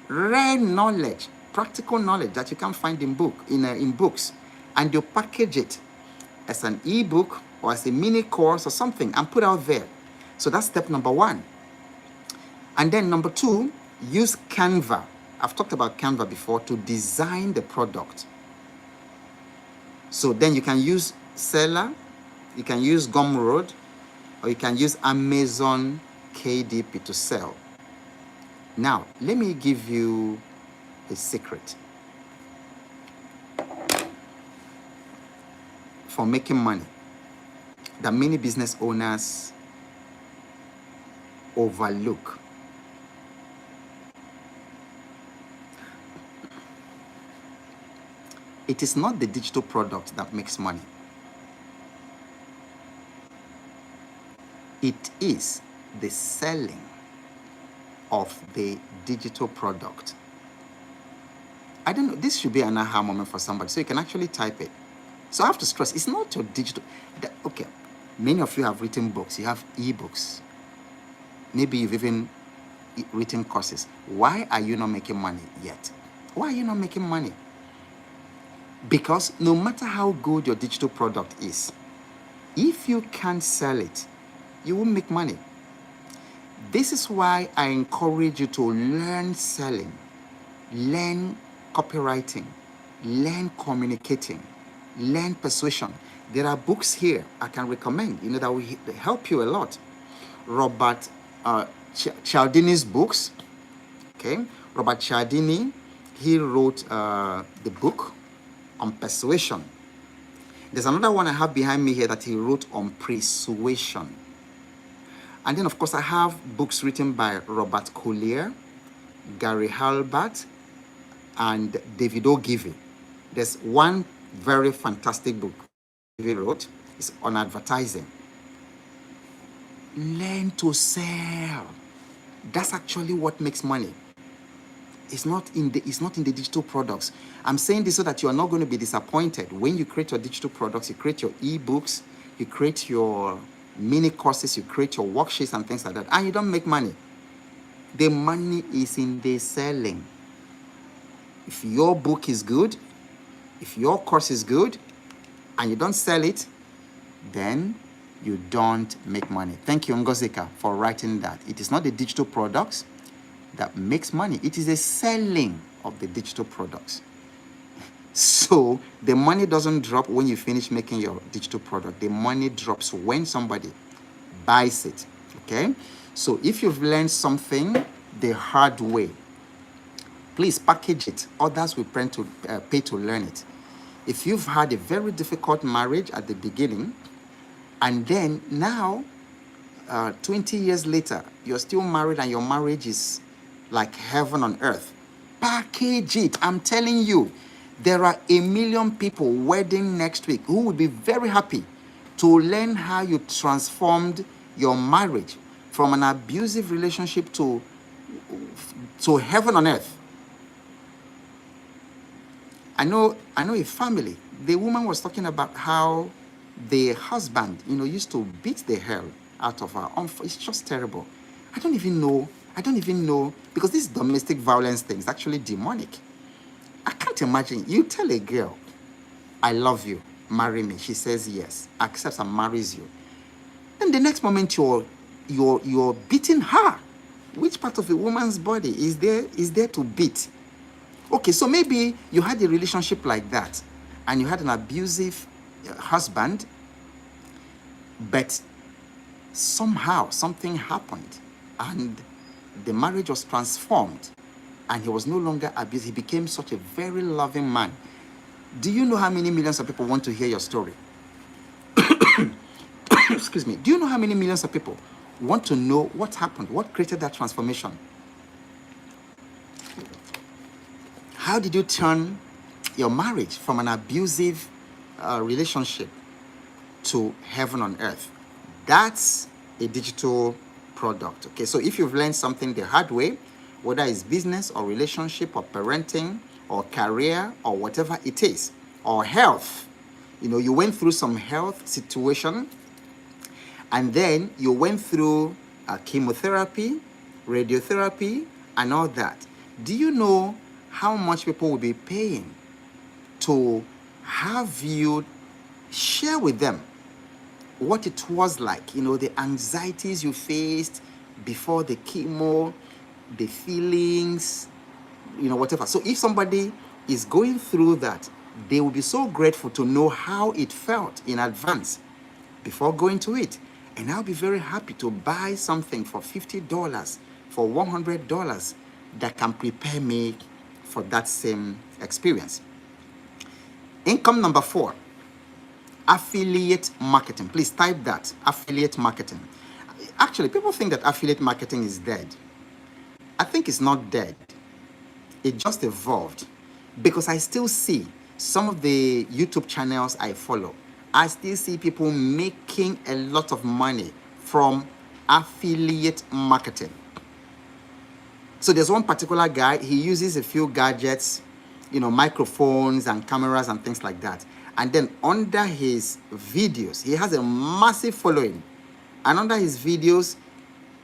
Rare knowledge, practical knowledge that you can't find in books, and you package it as an ebook or as a mini course or something and put out there. So that's step number one. And then number two, use Canva. I've talked about Canva before, to design the product. So then you can use Seller, you can use Gumroad, or you can use Amazon KDP to sell. Now, let me give you a secret for making money that many business owners overlook. It is not the digital product that makes money. It is the selling of the digital product. I don't know, this should be an aha moment for somebody, so you can actually type it. So I have to stress, it's not your digital. Okay, many of you have written books, you have ebooks. Maybe you've even written courses. Why are you not making money yet? Why are you not making money? Because no matter how good your digital product is, if you can't sell it, you won't make money. This is why I encourage you to learn selling, learn copywriting, learn communicating, learn persuasion. There are books here I can recommend, that will help you a lot. Robert Cialdini's books. Okay, Robert Cialdini, he wrote the book on persuasion. There's another one I have behind me here that he wrote on persuasion. And then, of course, I have books written by Robert Collier, Gary Halbert, and David Ogilvy. There's one very fantastic book he wrote. It's on advertising. Learn to sell. That's actually what makes money. It's not in the digital products. I'm saying this so that you are not going to be disappointed when you create your digital products. You create your ebooks, you create your mini courses, you create your worksheets and things like that, and you don't make money. The money is in the selling. If your book is good, if your course is good, and you don't sell it, then you don't make money. Thank you, Ngozika, for writing that. It is not the digital products that makes money. It is the selling of the digital products. So the money doesn't drop when you finish making your digital product. The money drops when somebody buys it. Okay? So if you've learned something the hard way, please package it. Others will pay to learn it. If you've had a very difficult marriage at the beginning, and then now, 20 years later, you're still married and your marriage is like heaven on earth, package it. I'm telling you, there are 1 million people wedding next week who will be very happy to learn how you transformed your marriage from an abusive relationship to heaven on earth. I know a family. The woman was talking about how the husband, used to beat the hell out of her. It's just terrible. I don't even know, because this domestic violence thing is actually demonic. I can't imagine. You tell a girl, I love you, marry me. She says yes, accepts and marries you. Then the next moment you're beating her. Which part of a woman's body is there to beat? Okay, so maybe you had a relationship like that, and you had an abusive husband, but somehow something happened, and the marriage was transformed, and he was no longer abused. He became such a very loving man. Do you know how many millions of people want to hear your story? Excuse me. Do you know how many millions of people want to know what happened? What created that transformation? How did you turn your marriage from an abusive relationship to heaven on earth? That's a digital product. Okay, so if you've learned something the hard way, whether it's business or relationship or parenting or career or whatever it is, or health, you went through some health situation, and then you went through chemotherapy, radiotherapy, and all that. Do you know how much people will be paying to have you share with them what it was like, the anxieties you faced before the chemo, the feelings, whatever. So if somebody is going through that, they will be so grateful to know how it felt in advance before going to it. And I'll be very happy to buy something for $50, for $100 that can prepare me for that same experience. Income number 4, affiliate marketing. Please type that, affiliate marketing. Actually, people think that affiliate marketing is dead. I think it's not dead. It just evolved, because I still see some of the YouTube channels I follow. I still see people making a lot of money from affiliate marketing. So there's one particular guy, he uses a few gadgets, microphones and cameras and things like that. And then under his videos, he has a massive following. And under his videos,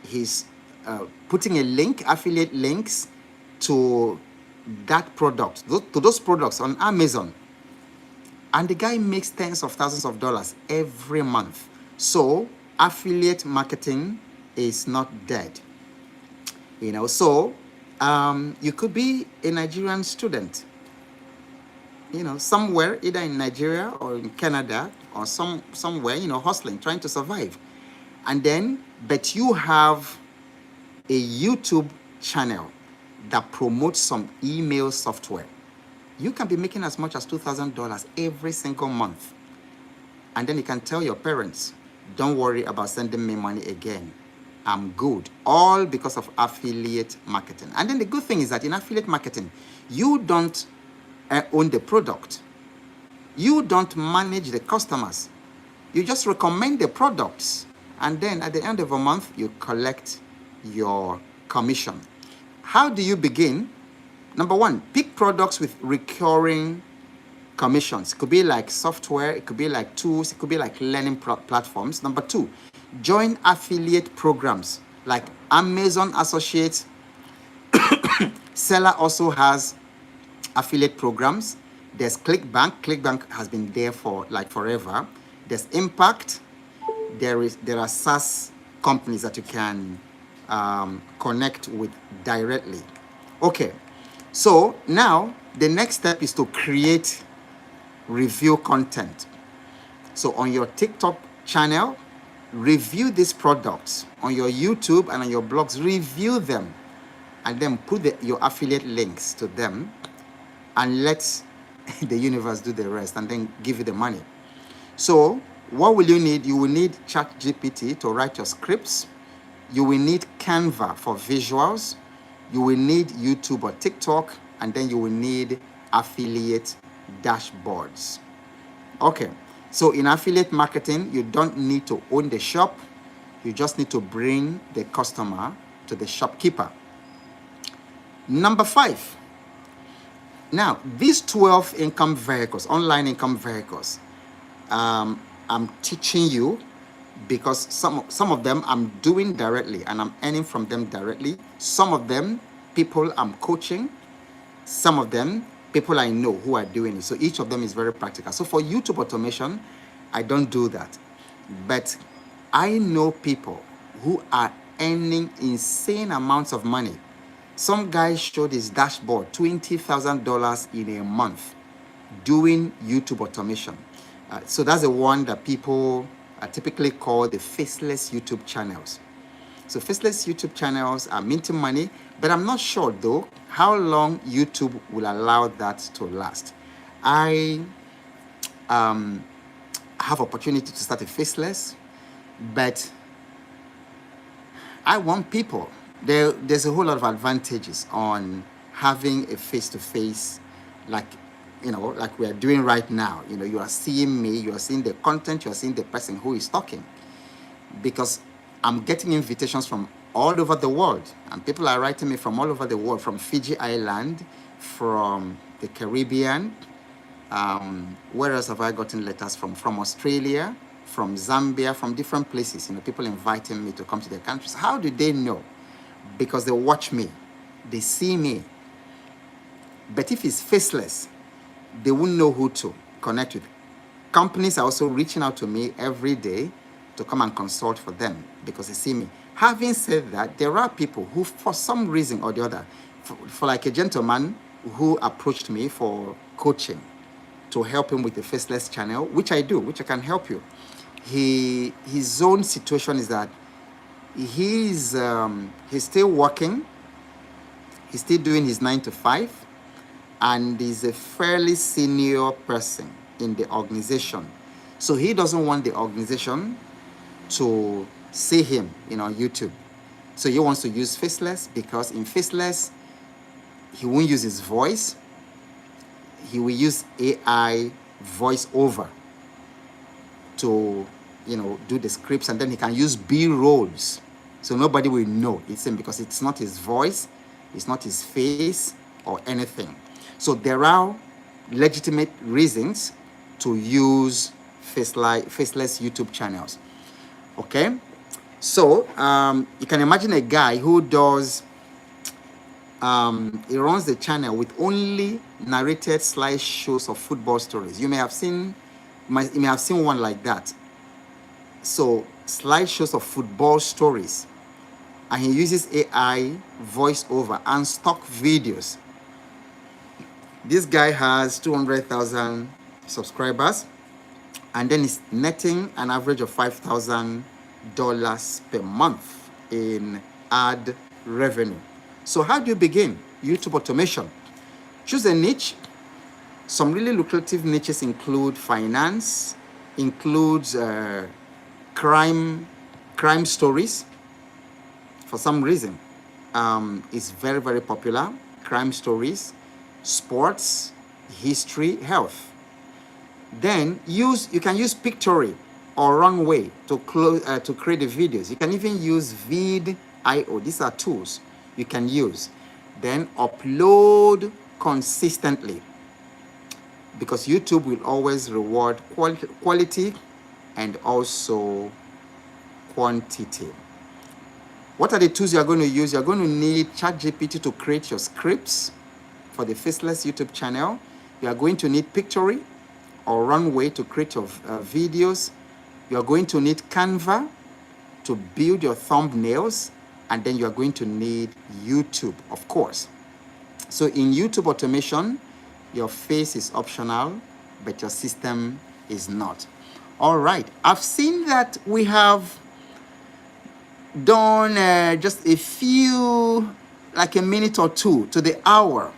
he's putting a link, affiliate links to that product, to those products on Amazon. And the guy makes tens of thousands of dollars every month. So affiliate marketing is not dead. So you could be a Nigerian student, somewhere, either in Nigeria or in Canada or somewhere, hustling, trying to survive. But you have a YouTube channel that promotes some email software. You can be making as much as $2,000 every single month. And then you can tell your parents, don't worry about sending me money again. I'm good. All because of affiliate marketing. And then the good thing is that in affiliate marketing, you don't own the product. You don't manage the customers. You just recommend the products. And then at the end of a month, you collect your commission. How do you begin? Number 1, pick products with recurring commissions. It could be like software, it could be like tools, it could be like learning platforms. Number 2, join affiliate programs like Amazon Associates. Seller also has affiliate programs. There's ClickBank. ClickBank has been there for like forever. There's Impact. There are SaaS companies that you can connect with directly. Okay. So now the next step is to create review content. So on your TikTok channel, review these products. On your YouTube and on your blogs, review them. And then put your affiliate links to them. And let the universe do the rest. And then give you the money. So what will you need? You will need ChatGPT to write your scripts. You will need Canva for visuals. You will need YouTube or TikTok, and then you will need affiliate dashboards. Okay, so in affiliate marketing, you don't need to own the shop. You just need to bring the customer to the shopkeeper. Number 5. Now, these 12 income vehicles, online income vehicles, I'm teaching you because some of them I'm doing directly and I'm earning from them directly. Some of them, people I'm coaching. Some of them, people I know who are doing it. So each of them is very practical. So for YouTube automation, I don't do that. But I know people who are earning insane amounts of money. Some guy showed his dashboard, $20,000 in a month doing YouTube automation. So that's the one that people typically call the Faceless YouTube channels. So Faceless YouTube channels are minting money, but I'm not sure though how long YouTube will allow that to last. I have opportunity to start a Faceless, but I want people. There's a whole lot of advantages on having a face-to-face, like, like we are doing right now. You are seeing me, you are seeing the content, you are seeing the person who is talking, because I'm getting invitations from all over the world, and people are writing me from all over the world, from Fiji Island, from the Caribbean. Where else have I gotten letters from? From Australia, from Zambia, from different places. People inviting me to come to their countries. How do they know? Because they watch me, they see me. But if it's faceless, they won't know who to connect with. Companies are also reaching out to me every day to come and consult for them because they see me. Having said that, there are people who, for some reason or the other, for like a gentleman who approached me for coaching to help him with the Faceless channel, which I do, which I can help you. His own situation is that he's still working, he's still doing his 9 to 5, and he's a fairly senior person in the organization. So he doesn't want the organization to see him, on YouTube. So he wants to use Faceless because in Faceless, he won't use his voice. He will use AI voice over to, do the scripts, and then he can use B-rolls. So nobody will know it's him because it's not his voice, it's not his face or anything. So there are legitimate reasons to use faceless YouTube channels. Okay? So you can imagine a guy who does, he runs the channel with only narrated slideshows of football stories. You may have seen one like that. So slideshows of football stories, and he uses AI voiceover and stock videos. This guy has 200,000 subscribers, and then he's netting an average of $5,000 per month in ad revenue. So how do you begin? YouTube automation. Choose a niche. Some really lucrative niches include finance, includes crime stories. For some reason, it's very, very popular. Crime stories, sports, history, health. Then you can use Pictory or Runway to create the videos. You can even use Vid.io. These are tools you can use. Then upload consistently, because YouTube will always reward quality and also quantity. What are the tools you're going to use? You're going to need ChatGPT to create your scripts for the Faceless YouTube channel. You are going to need Pictory or Runway to create your videos. You are going to need Canva to build your thumbnails, and then you are going to need YouTube, of course. So in YouTube automation, your face is optional, but your system is not. All right, I've seen that we have done just a few, like a minute or two to the hour.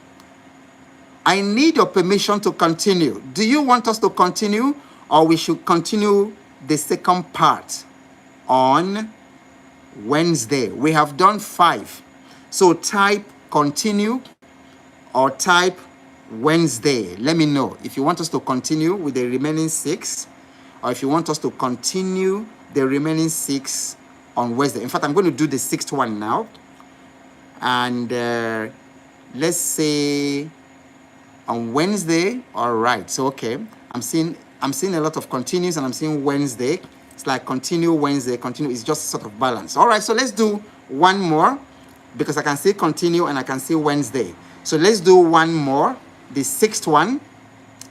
I need your permission to continue. Do you want us to continue, or we should continue the second part on Wednesday? We have done 5. So type continue or type Wednesday. Let me know if you want us to continue with the remaining 6, or if you want us to continue the remaining 6 on Wednesday. In fact, I'm going to do the 6th one now. And let's say on Wednesday. All right. So, okay. I'm seeing a lot of continues, and I'm seeing Wednesday. It's like continue, Wednesday, continue. It's just sort of balance. All right. So let's do one more, because I can see continue and I can see Wednesday. So let's do one more, the 6th one.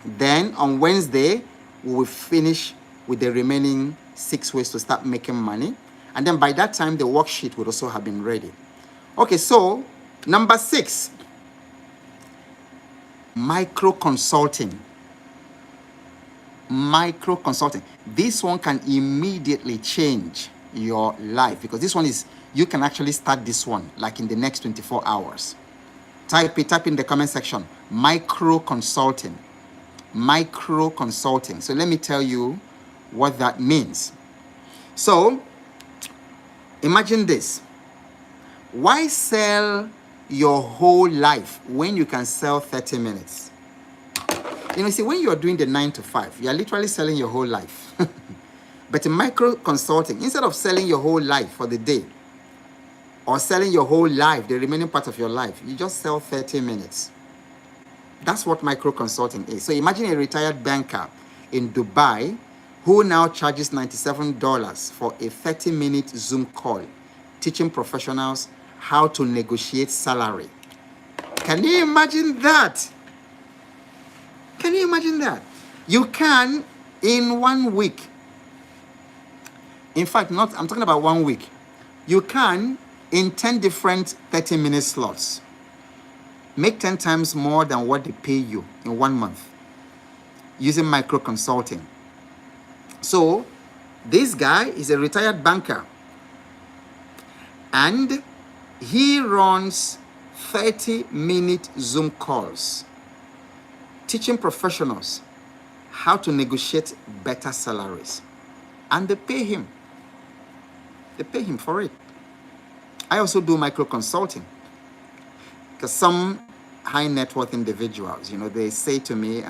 Then on Wednesday, we will finish with the remaining 6 ways to start making money. And then by that time, the worksheet would also have been ready. Okay, so number 6, micro consulting. Micro consulting. This one can immediately change your life, because this one is, you can actually start this one like in the next 24 hours. Type in the comment section, micro consulting. Micro consulting. So let me tell you what that means. So imagine this. Why sell your whole life when you can sell 30 minutes. See, when you're doing the 9 to 5, you're literally selling your whole life. But in micro consulting, instead of selling your whole life for the day or selling your whole life, the remaining part of your life, you just sell 30 minutes. That's what micro consulting is. So imagine a retired banker in Dubai who now charges $97 for a 30-minute Zoom call, teaching professionals how to negotiate salary. Can you imagine that? Can you imagine that? You can, in 1 week. In fact, I'm talking about 1 week. You can, in 10 different 30-minute slots, make 10 times more than what they pay you in 1 month using micro consulting. So this guy is a retired banker and he runs 30-minute Zoom calls teaching professionals how to negotiate better salaries, and they pay him. They pay him for it. I also do micro consulting because some high net worth individuals, they say to me,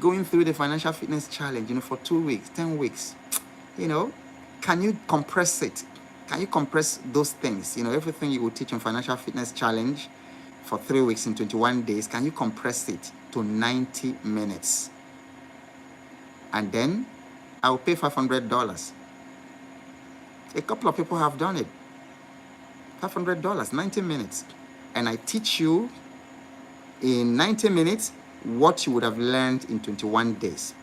going through the financial fitness challenge, for 2 weeks, 10 weeks, can you compress it? Can you compress those things? Everything you will teach in financial fitness challenge for 3 weeks in 21 days, can you compress it to 90 minutes? And then I'll pay $500. A couple of people have done it. $500, 90 minutes. And I teach you in 90 minutes what you would have learned in 21 days.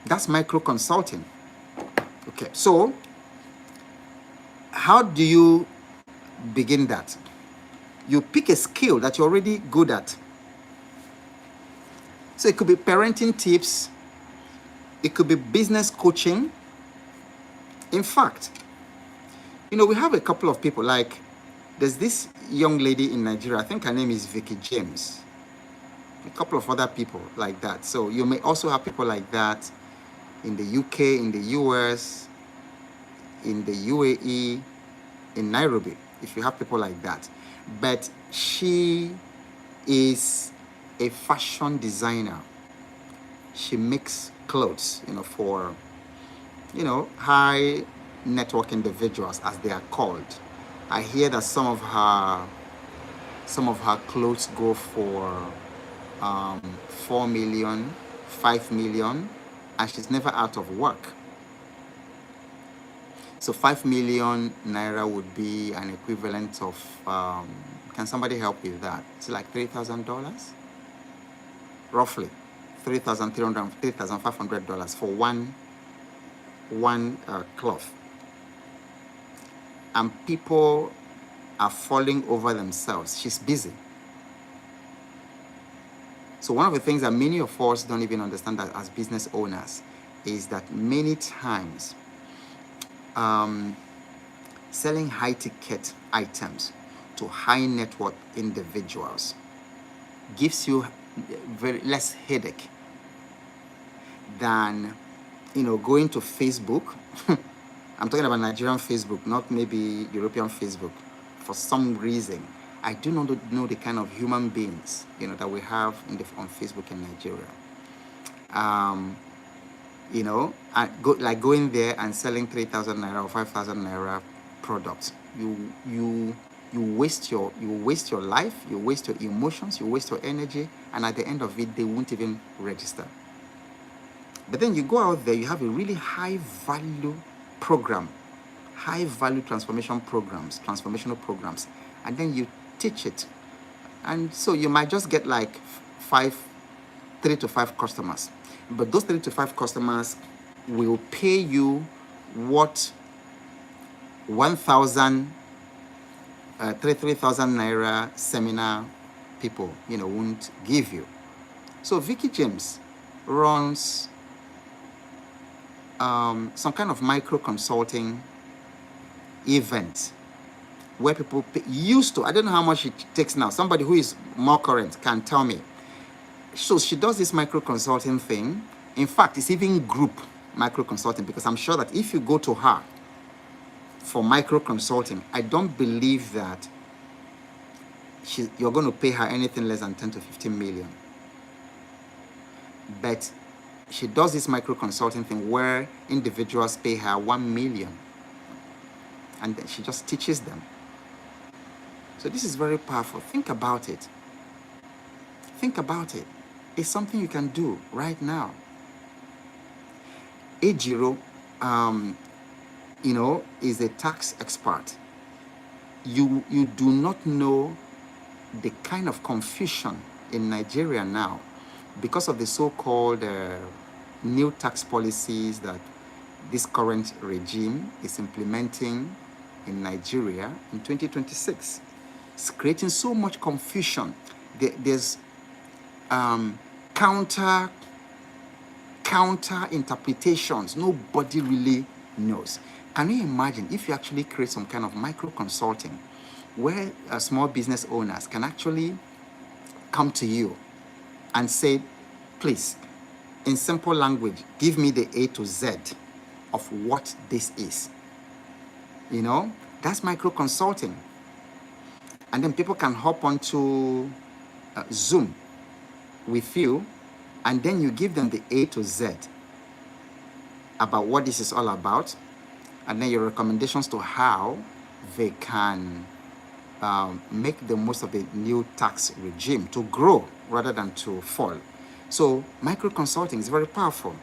That's micro consulting. Okay, so how do you begin that? You pick a skill that you're already good at. So it could be parenting tips, it could be business coaching. In fact, we have a couple of people, like there's this young lady in Nigeria, I think her name is Vicky James. A couple of other people like that. So you may also have people like that in the UK, in the US, in the UAE, in Nairobi, if you have people like that. But she is a fashion designer. She makes clothes, for, high network individuals, as they are called. I hear that some of her clothes go for 4 million, 5 million, and she's never out of work. So 5 million naira would be an equivalent of, can somebody help with that? It's like $3,000, roughly $3,300, $3,500 for one cloth. And people are falling over themselves. She's busy. So one of the things that many of us don't even understand that as business owners is that many times selling high ticket items to high net worth individuals gives you very less headache than going to Facebook. I'm talking about Nigerian Facebook, not maybe European Facebook. For some reason, I do not know the kind of human beings that we have on Facebook in Nigeria. Going there and selling 3,000 naira or 5,000 naira products. You waste your life, you waste your emotions, you waste your energy, and at the end of it, they won't even register. But then you go out there, you have a really high value program, high value transformational programs, and then you teach it. And so you might just get like 3 to 5 customers. But those 3 to 5 customers will pay you what 3,000 naira seminar people, won't give you. So Vicky James runs some kind of micro consulting event where people used to, I don't know how much it takes now. Somebody who is more current can tell me. So she does this micro consulting thing. In fact, it's even group micro consulting, because I'm sure that if you go to her for micro consulting, I don't believe that you're going to pay her anything less than 10 to 15 million. But she does this micro consulting thing where individuals pay her 1 million, and then she just teaches them. So this is very powerful. Think about it. Think about it. It's something you can do right now. Ejiro, is a tax expert. You do not know the kind of confusion in Nigeria now because of the so-called new tax policies that this current regime is implementing in Nigeria in 2026. It's creating so much confusion. There's counter interpretations. Nobody really knows. Can you imagine if you actually create some kind of micro consulting where small business owners can actually come to you and say, please, in simple language, give me the A to Z of what this is. That's micro consulting. And then people can hop onto Zoom with you, and then you give them the A to Z about what this is all about, and then your recommendations to how they can make the most of the new tax regime to grow rather than to fall. So micro consulting is very powerful.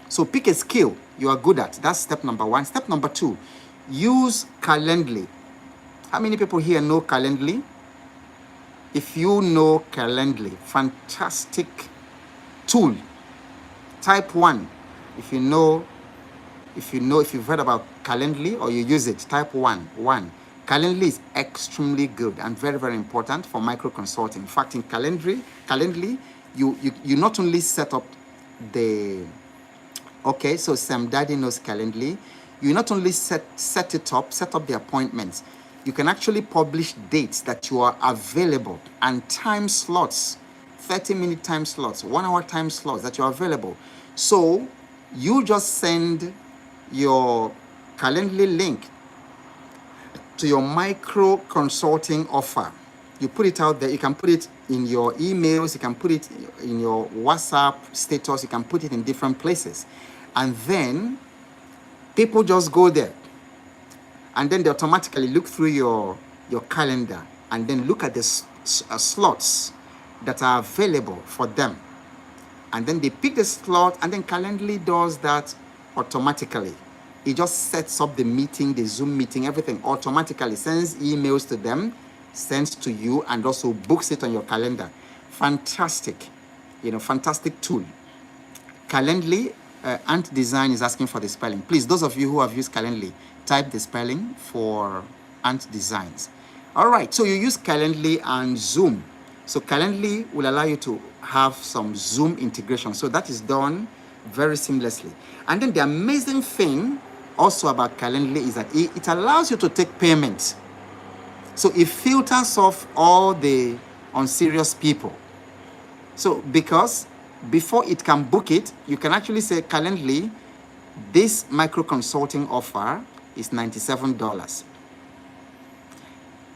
So pick a skill you are good at. That's step number 1. Step number 2, use Calendly. How many people here know Calendly? If you know Calendly, fantastic tool. Type 1. If you've heard about Calendly or you use it, type 1. Calendly is extremely good and very, very important for micro consulting. In fact, in Calendly, you not only set up so Sam Daddy knows Calendly. You not only set up the appointments, you can actually publish dates that you are available and time slots, 30-minute time slots, 1-hour time slots that you are available. So you just send your Calendly link to your micro consulting offer. You put it out there. You can put it in your emails. You can put it in your WhatsApp status. You can put it in different places. And then people just go there. And then they automatically look through your calendar and then look at the slots that are available for them. And then they pick the slot, and then Calendly does that automatically. It just sets up the meeting, the Zoom meeting, everything automatically, sends emails to them, sends to you, and also books it on your calendar. Fantastic, fantastic tool. Calendly, Ant Design is asking for the spelling. Please, those of you who have used Calendly, type the spelling for Ant Designs. All right, so you use Calendly and Zoom. So Calendly will allow you to have some Zoom integration. So that is done very seamlessly. And then the amazing thing also about Calendly is that it allows you to take payments. So it filters off all the unserious people. So because before it can book it, you can actually say, Calendly, this micro consulting offer is $97.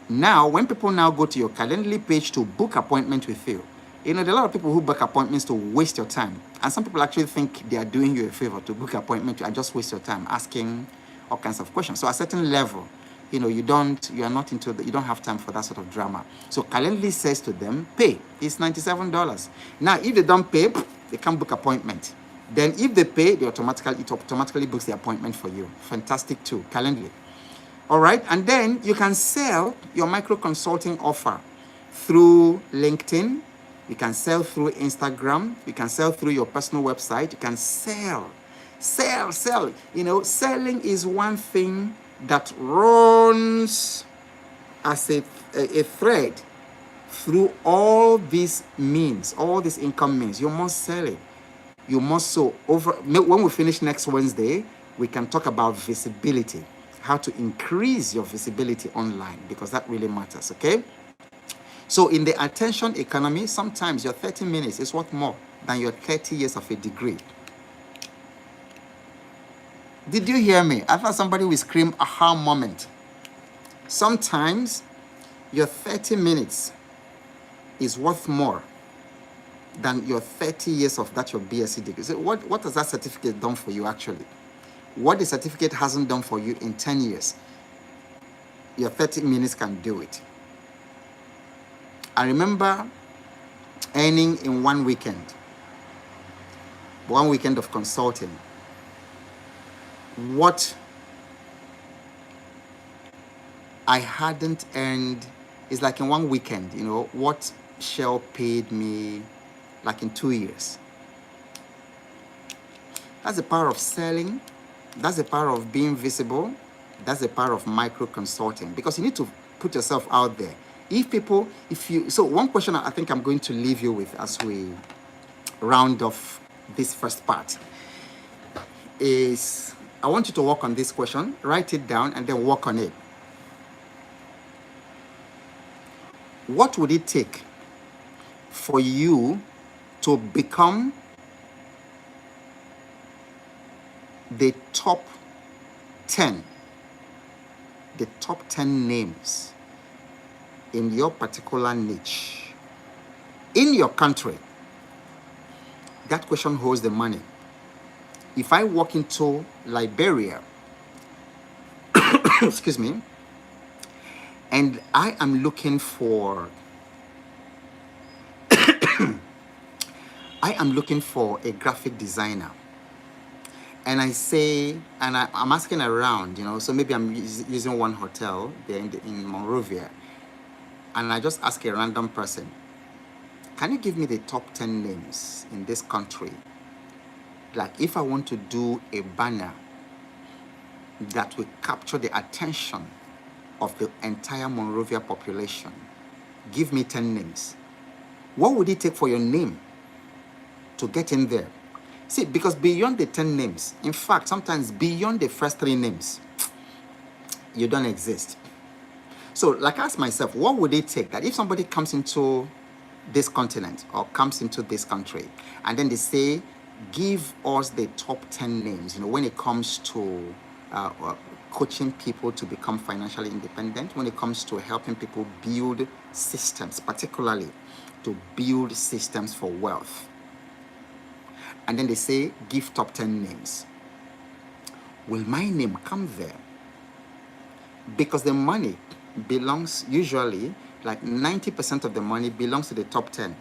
Now, when people now go to your Calendly page to book appointment with you, there are a lot of people who book appointments to waste your time. And some people actually think they are doing you a favor to book appointment and just waste your time asking all kinds of questions. So at a certain level, you don't have time for that sort of drama. So Calendly says to them, pay. It's $97. Now, if they don't pay, they can't book appointment. Then if they pay, it automatically books the appointment for you. Fantastic too, Calendly. All right, and then you can sell your micro consulting offer through LinkedIn. You can sell through Instagram. You can sell through your personal website. You can sell. Selling is one thing that runs as a thread through all these means, all these income means. You must sell it. You must when we finish next Wednesday, we can talk about visibility, how to increase your visibility online, because that really matters, okay? So in the attention economy, sometimes your 30 minutes is worth more than your 30 years of a degree. Did you hear me? I thought somebody would scream aha moment. Sometimes your 30 minutes is worth more than your 30 years of that your BSc degree. So what has that certificate done for you actually? What the certificate hasn't done for you in 10 years, your 30 minutes can do it. I remember earning in one weekend of consulting, what I hadn't earned is like in one weekend, what Shell paid me like in 2 years. That's the power of selling. That's the power of being visible. That's the power of micro consulting, because you need to put yourself out there. So one question I think I'm going to leave you with as we round off this first part is, I want you to work on this question, write it down, and then work on it. What would it take for you to become the top 10 names in your particular niche in your country? That question holds the money. If I walk into Liberia, excuse me, and I am looking for a graphic designer, and I say, and I'm asking around, so maybe I'm using one hotel there in Monrovia, and I just ask a random person, can you give me the top 10 names in this country? Like, if I want to do a banner that will capture the attention of the entire Monrovia population, give me 10 names. What would it take for your name to get in there? See, because beyond the 10 names, in fact, sometimes beyond the first 3 names, you don't exist. So, like, I ask myself, what would it take that if somebody comes into this continent or comes into this country, and then they say, give us the top 10 names, when it comes to coaching people to become financially independent, when it comes to helping people build systems, particularly to build systems for wealth. And then they say, give top 10 names. Will my name come there? Because the money belongs, usually, like 90% of the money belongs to the top 10.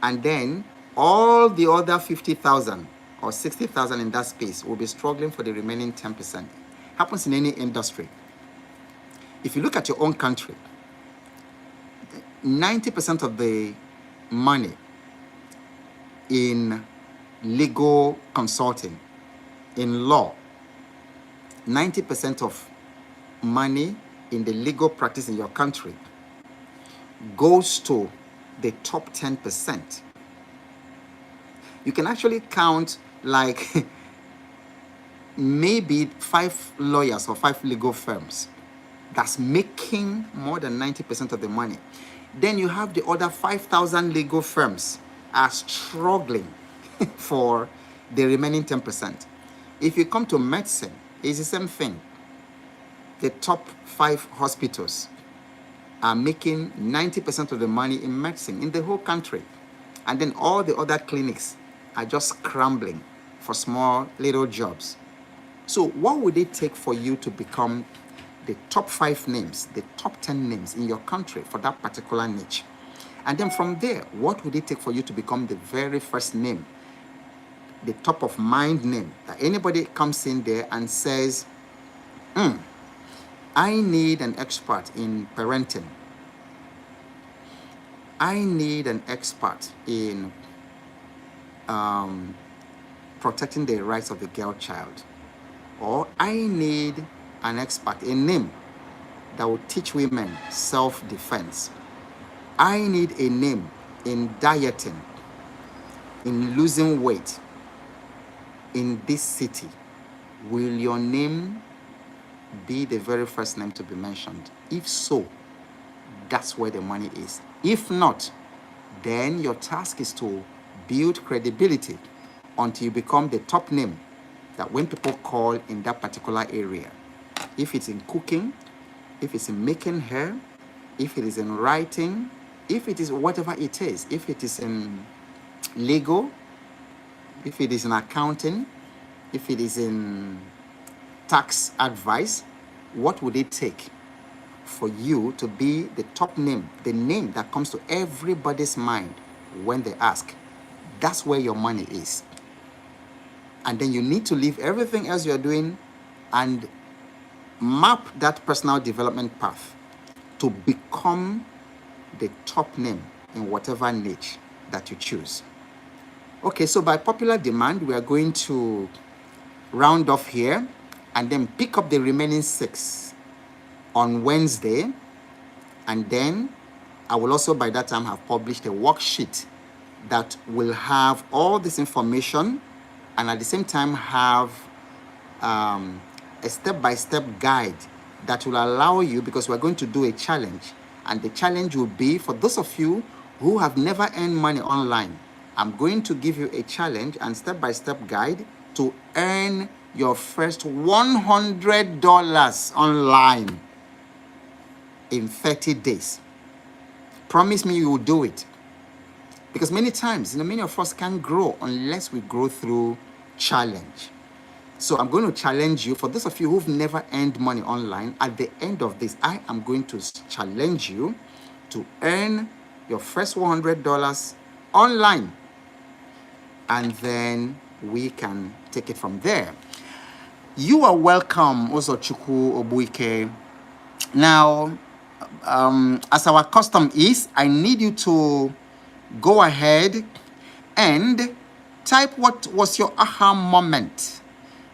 And then all the other 50,000 or 60,000 in that space will be struggling for the remaining 10%. Happens in any industry. If you look at your own country, 90% of the money in legal consulting, in law, 90% of money in the legal practice in your country goes to the top 10%. You can actually count like maybe 5 lawyers or 5 legal firms that's making more than 90% of the money. Then you have the other 5,000 legal firms are struggling for the remaining 10%. If you come to medicine, it's the same thing. The top 5 hospitals are making 90% of the money in medicine in the whole country. And then all the other clinics are just scrambling for small little jobs. So what would it take for you to become the top 5 names, the top 10 names in your country for that particular niche? And then from there, what would it take for you to become the very first name, the top of mind name, that anybody comes in there and says, I need an expert in parenting. I need an expert in protecting the rights of the girl child. Or I need an expert, a name that will teach women self-defense. I need a name in dieting, in losing weight in this city. Will your name be the very first name to be mentioned? If so, that's where the money is. If not, then your task is to build credibility until you become the top name that when people call in that particular area, if it's in cooking, if it's in making hair, if it is in writing, if it is whatever it is, if it is in legal, if it is in accounting, if it is in tax advice, what would it take for you to be the top name, the name that comes to everybody's mind when they ask? That's where your money is. And then you need to leave everything else you're doing and map that personal development path to become the top name in whatever niche that you choose. Okay, so by popular demand, we are going to round off here and then pick up the remaining 6 on Wednesday. And then I will also by that time have published a worksheet that will have all this information and at the same time have a step-by-step guide that will allow you, because we're going to do a challenge, and the challenge will be for those of you who have never earned money online. I'm going to give you a challenge and step-by-step guide to earn your first $100 online in 30 days. Promise me you will do it. Because many times, many of us can't grow unless we grow through challenge. So I'm going to challenge you. For those of you who've never earned money online, at the end of this, I am going to challenge you to earn your first $100 online. And then we can take it from there. You are welcome, Ozochukwu Obuike. Now, as our custom is, I need you to go ahead and type what was your aha moment.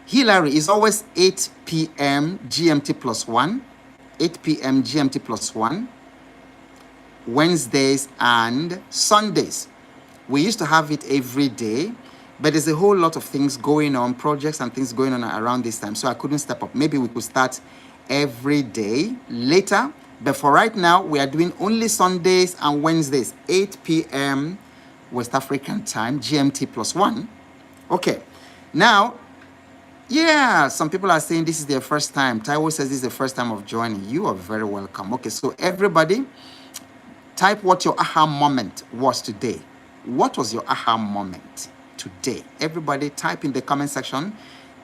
Hillary is always 8 p.m. GMT plus 1. 8 p.m. GMT plus 1. Wednesdays and Sundays. We used to have it every day, but there's a whole lot of things going on, projects and things going on around this time, so I couldn't step up. Maybe we could start every day later, but for right now, we are doing only Sundays and Wednesdays, 8 p.m. West African time, GMT plus 1. Okay, now, yeah, some people are saying this is their first time. Taiwo says this is the first time of joining. You are very welcome. Okay, so everybody, type what your aha moment was today. What was your aha moment today? Everybody type in the comment section.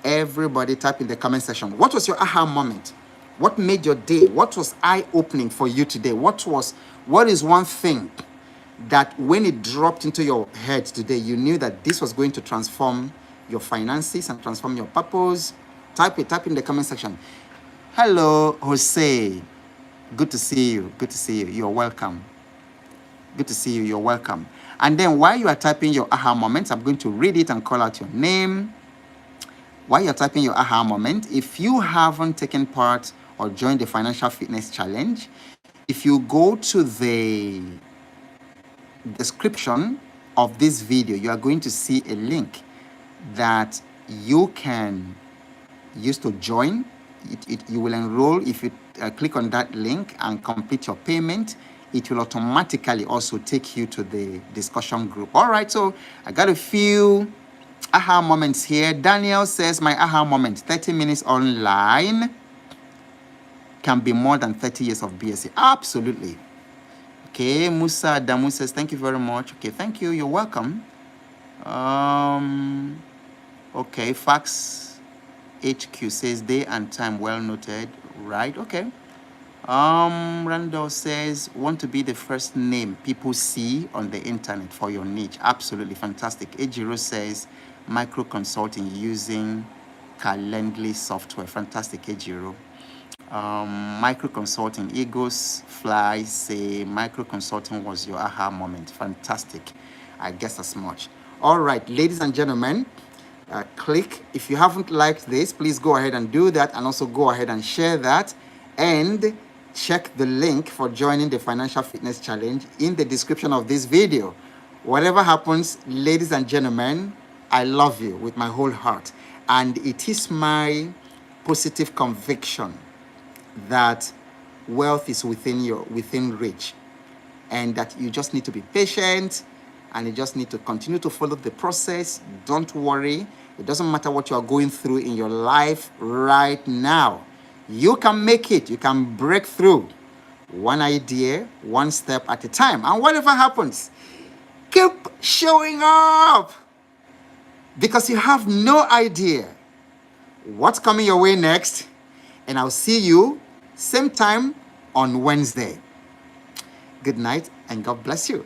Everybody type in the comment section. What was your aha moment? What made your day? What was eye-opening for you today? What is one thing that when it dropped into your head today, you knew that this was going to transform your finances and transform your purpose? Type it, type in the comment section. Hello, Jose. Good to see you. Good to see you. You're welcome. Good to see you. You're welcome. And then while you are typing your aha moments, I'm going to read it and call out your name. While you're typing your aha moment, if you haven't taken part or joined the Financial Fitness Challenge, if you go to the description of this video, you are going to see a link that you can use to join. You will enroll. If you click on that link and complete your payment, it will automatically also take you to the discussion group. All right, so I got a few aha moments here. Daniel says, my aha moment, 30 minutes online can be more than 30 years of BSc. Absolutely. Okay, Musa Damu says, thank you very much. Okay, thank you. You're welcome. Okay, Fax HQ says, day and time well noted. Right, okay. Randall says, want to be the first name people see on the internet for your niche. Absolutely fantastic. Ejiro says, micro consulting using Calendly software. Fantastic, Ejiro. Micro consulting, Egos Fly say micro consulting was your aha moment. Fantastic. I guess as much. All right, ladies and gentlemen, click. If you haven't liked this, please go ahead and do that, and also go ahead and share that, and check the link for joining the Financial Fitness Challenge in the description of this video. Whatever happens, ladies and gentlemen, I love you with my whole heart, and it is my positive conviction that wealth is within reach, and that you just need to be patient, and you just need to continue to follow the process. Don't worry. It doesn't matter what you are going through in your life right now. You can make it. You can break through. One idea, one step at a time. And whatever happens, keep showing up. Because you have no idea what's coming your way next. And I'll see you same time on Wednesday. Good night and God bless you.